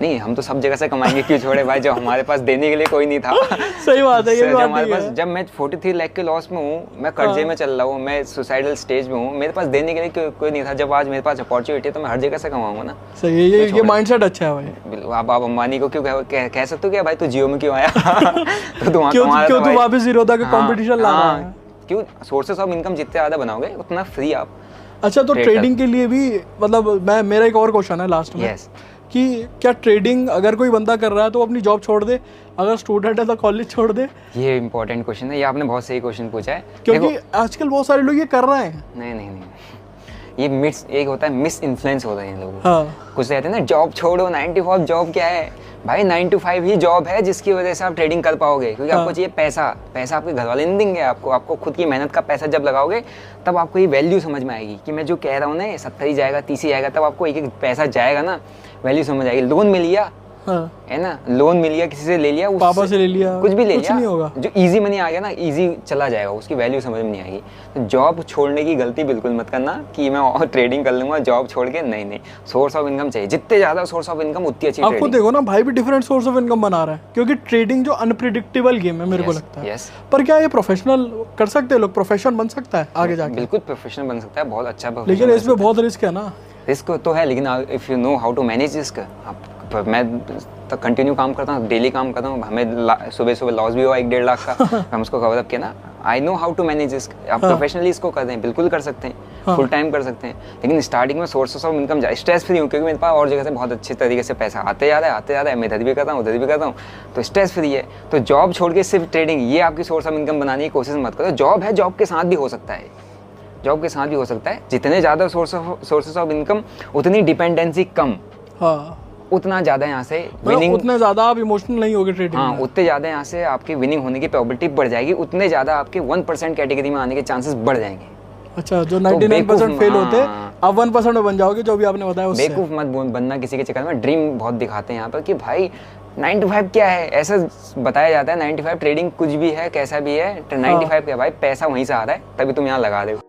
नहीं, हम तो सब जगह से कमाएंगे, क्यों छोड़े भाई, जब हमारे पास देने के लिए कोई नहीं था। सही बात है, ये बात हमारे पास, जब मैं 43 लाख के लॉस में हूँ, मैं कर्जे में चल रहा हूँ, मैं सुसाइडल स्टेज में हूँ, मेरे पास देने के लिए कोई नहीं था। जब आज मेरे पास अपॉर्चुनिटी है तो मैं हर जगह से कमाऊंगा ना। सही है, ये माइंडसेट अच्छा है भाई। आप अंबानी को क्यों कह सकते हो कि भाई तू जियो में क्यों आया? तो तू वापस जीरोधा का कंपटीशन ला रहा है। क्यों? सोर्सेस ऑफ इनकम जितने ज्यादा बनाओगे उतना फ्री आप। अच्छा, तो ट्रेडिंग के लिए भी मतलब मेरा एक और क्वेश्चन है लास्ट में, कि क्या ट्रेडिंग अगर कोई बंदा कर रहा है तो अपनी जॉब छोड़ दे, अगर स्टूडेंट है तो कॉलेज छोड़ दे? ये इंपॉर्टेंट क्वेश्चन है, ये आपने बहुत सही क्वेश्चन पूछा है, क्योंकि आजकल बहुत सारे लोग ये कर रहे हैं। नहीं, ये एक होता है मिस इन्फ्लुएंस होता है इन लोगों को। कुछ कहते हैं ना जॉब छोड़ो, 9 to 5 जॉब क्या है भाई? 9 to 5 ही जॉब है जिसकी वजह से आप ट्रेडिंग कर पाओगे, क्योंकि आपको चाहिए पैसा आपके घर वाले नहीं देंगे आपको खुद की मेहनत का पैसा जब लगाओगे तब आपको ये वैल्यू समझ में आएगी कि मैं जो कह रहा हूँ ना 70 ही जाएगा, 30 ही जाएगा, तब आपको एक पैसा जाएगा ना, वैल्यू समझ आएगी। लोन मिल गया है ना, लोन मिल गया, किसी से ले लिया, पापा से ले लिया, कुछ भी ले लिया, नहीं होगा। जो इजी मनी आ गया ना, इजी चला जाएगा, उसकी वैल्यू समझ में नहीं आएगी। तो जॉब छोड़ने की गलती बिल्कुल मत करना कि मैं और ट्रेडिंग कर लूंगा जॉब छोड़ के। नहीं, सोर्स ऑफ इनकम चाहिए, जितने ज्यादा सोर्स ऑफ इनकम उतनी अच्छी। आपको देखो ना भाई भी डिफरेंट सोर्स ऑफ इनकम बना रहा है, क्योंकि ट्रेडिंग जो अनप्रेडिक्टेबल गेम है मेरे को लगता है। पर क्या ये प्रोफेशनल कर सकते हैं लोग? प्रोफेशन बन सकता है आगे जाके? बिल्कुल प्रोफेशनल बन सकता है, बहुत अच्छा। लेकिन इसमें बहुत रिस्क है ना। रिस्क तो है, लेकिन if you know how to manage risk, आप तो मैं तो कंटिन्यू काम करता हूँ, डेली काम करता हूँ, हमें सुबह सुबह लॉस भी हुआ 1-1.5 लाख का। हम उसको कवर अप किया ना, I know how to manage this. आप प्रोफेशनली इसको कर दें, बिल्कुल कर सकते हैं, फुल टाइम कर सकते हैं, लेकिन स्टार्टिंग में sources of income stress free हूँ, क्योंकि मेरे पास और जगह से बहुत अच्छे तरीके से पैसा आते जा रहा है, मैं इधर भी करता हूँ उधर भी करता हूँ, तो स्ट्रेस फ्री है। तो जॉब छोड़ के सिर्फ ट्रेडिंग, ये आपकी सोर्स ऑफ इनकम बनाने की कोशिश मत करो। जॉब है, जॉब के साथ भी हो सकता है, जॉब के साथ भी हो सकता है। जितने ज़्यादा सोर्सेस ऑफ इनकम, उतनी डिपेंडेंसी कम, उतना ज़्यादा यहाँ से विनिंग, उतने ज़्यादा आप इमोशनल नहीं होगे ट्रेडिंग में। उतने ज़्यादा यहाँ से आपकी विनिंग होने की प्रोबेबिलिटी बढ़ जाएगी, उतने ज़्यादा आपके 1% कैटेगरी में आने के चांसेस बढ़ जाएंगे। अच्छा, जो 99% फेल होते आप 1% में बन जाओगे, जो भी आपने बताया उससे। बेवकूफ़ मत बनना किसी के चक्कर में। ड्रीम बहुत दिखाते हैं यहाँ पर कि भाई 9 to 5 क्या है, ऐसा बताया जाता है 9 to 5 ट्रेडिंग कुछ भी है, कैसा भी है, 9 to 5 क्या भाई, पैसा वहीं से आ रहा है, तभी तुम यहाँ लगा रहे हो।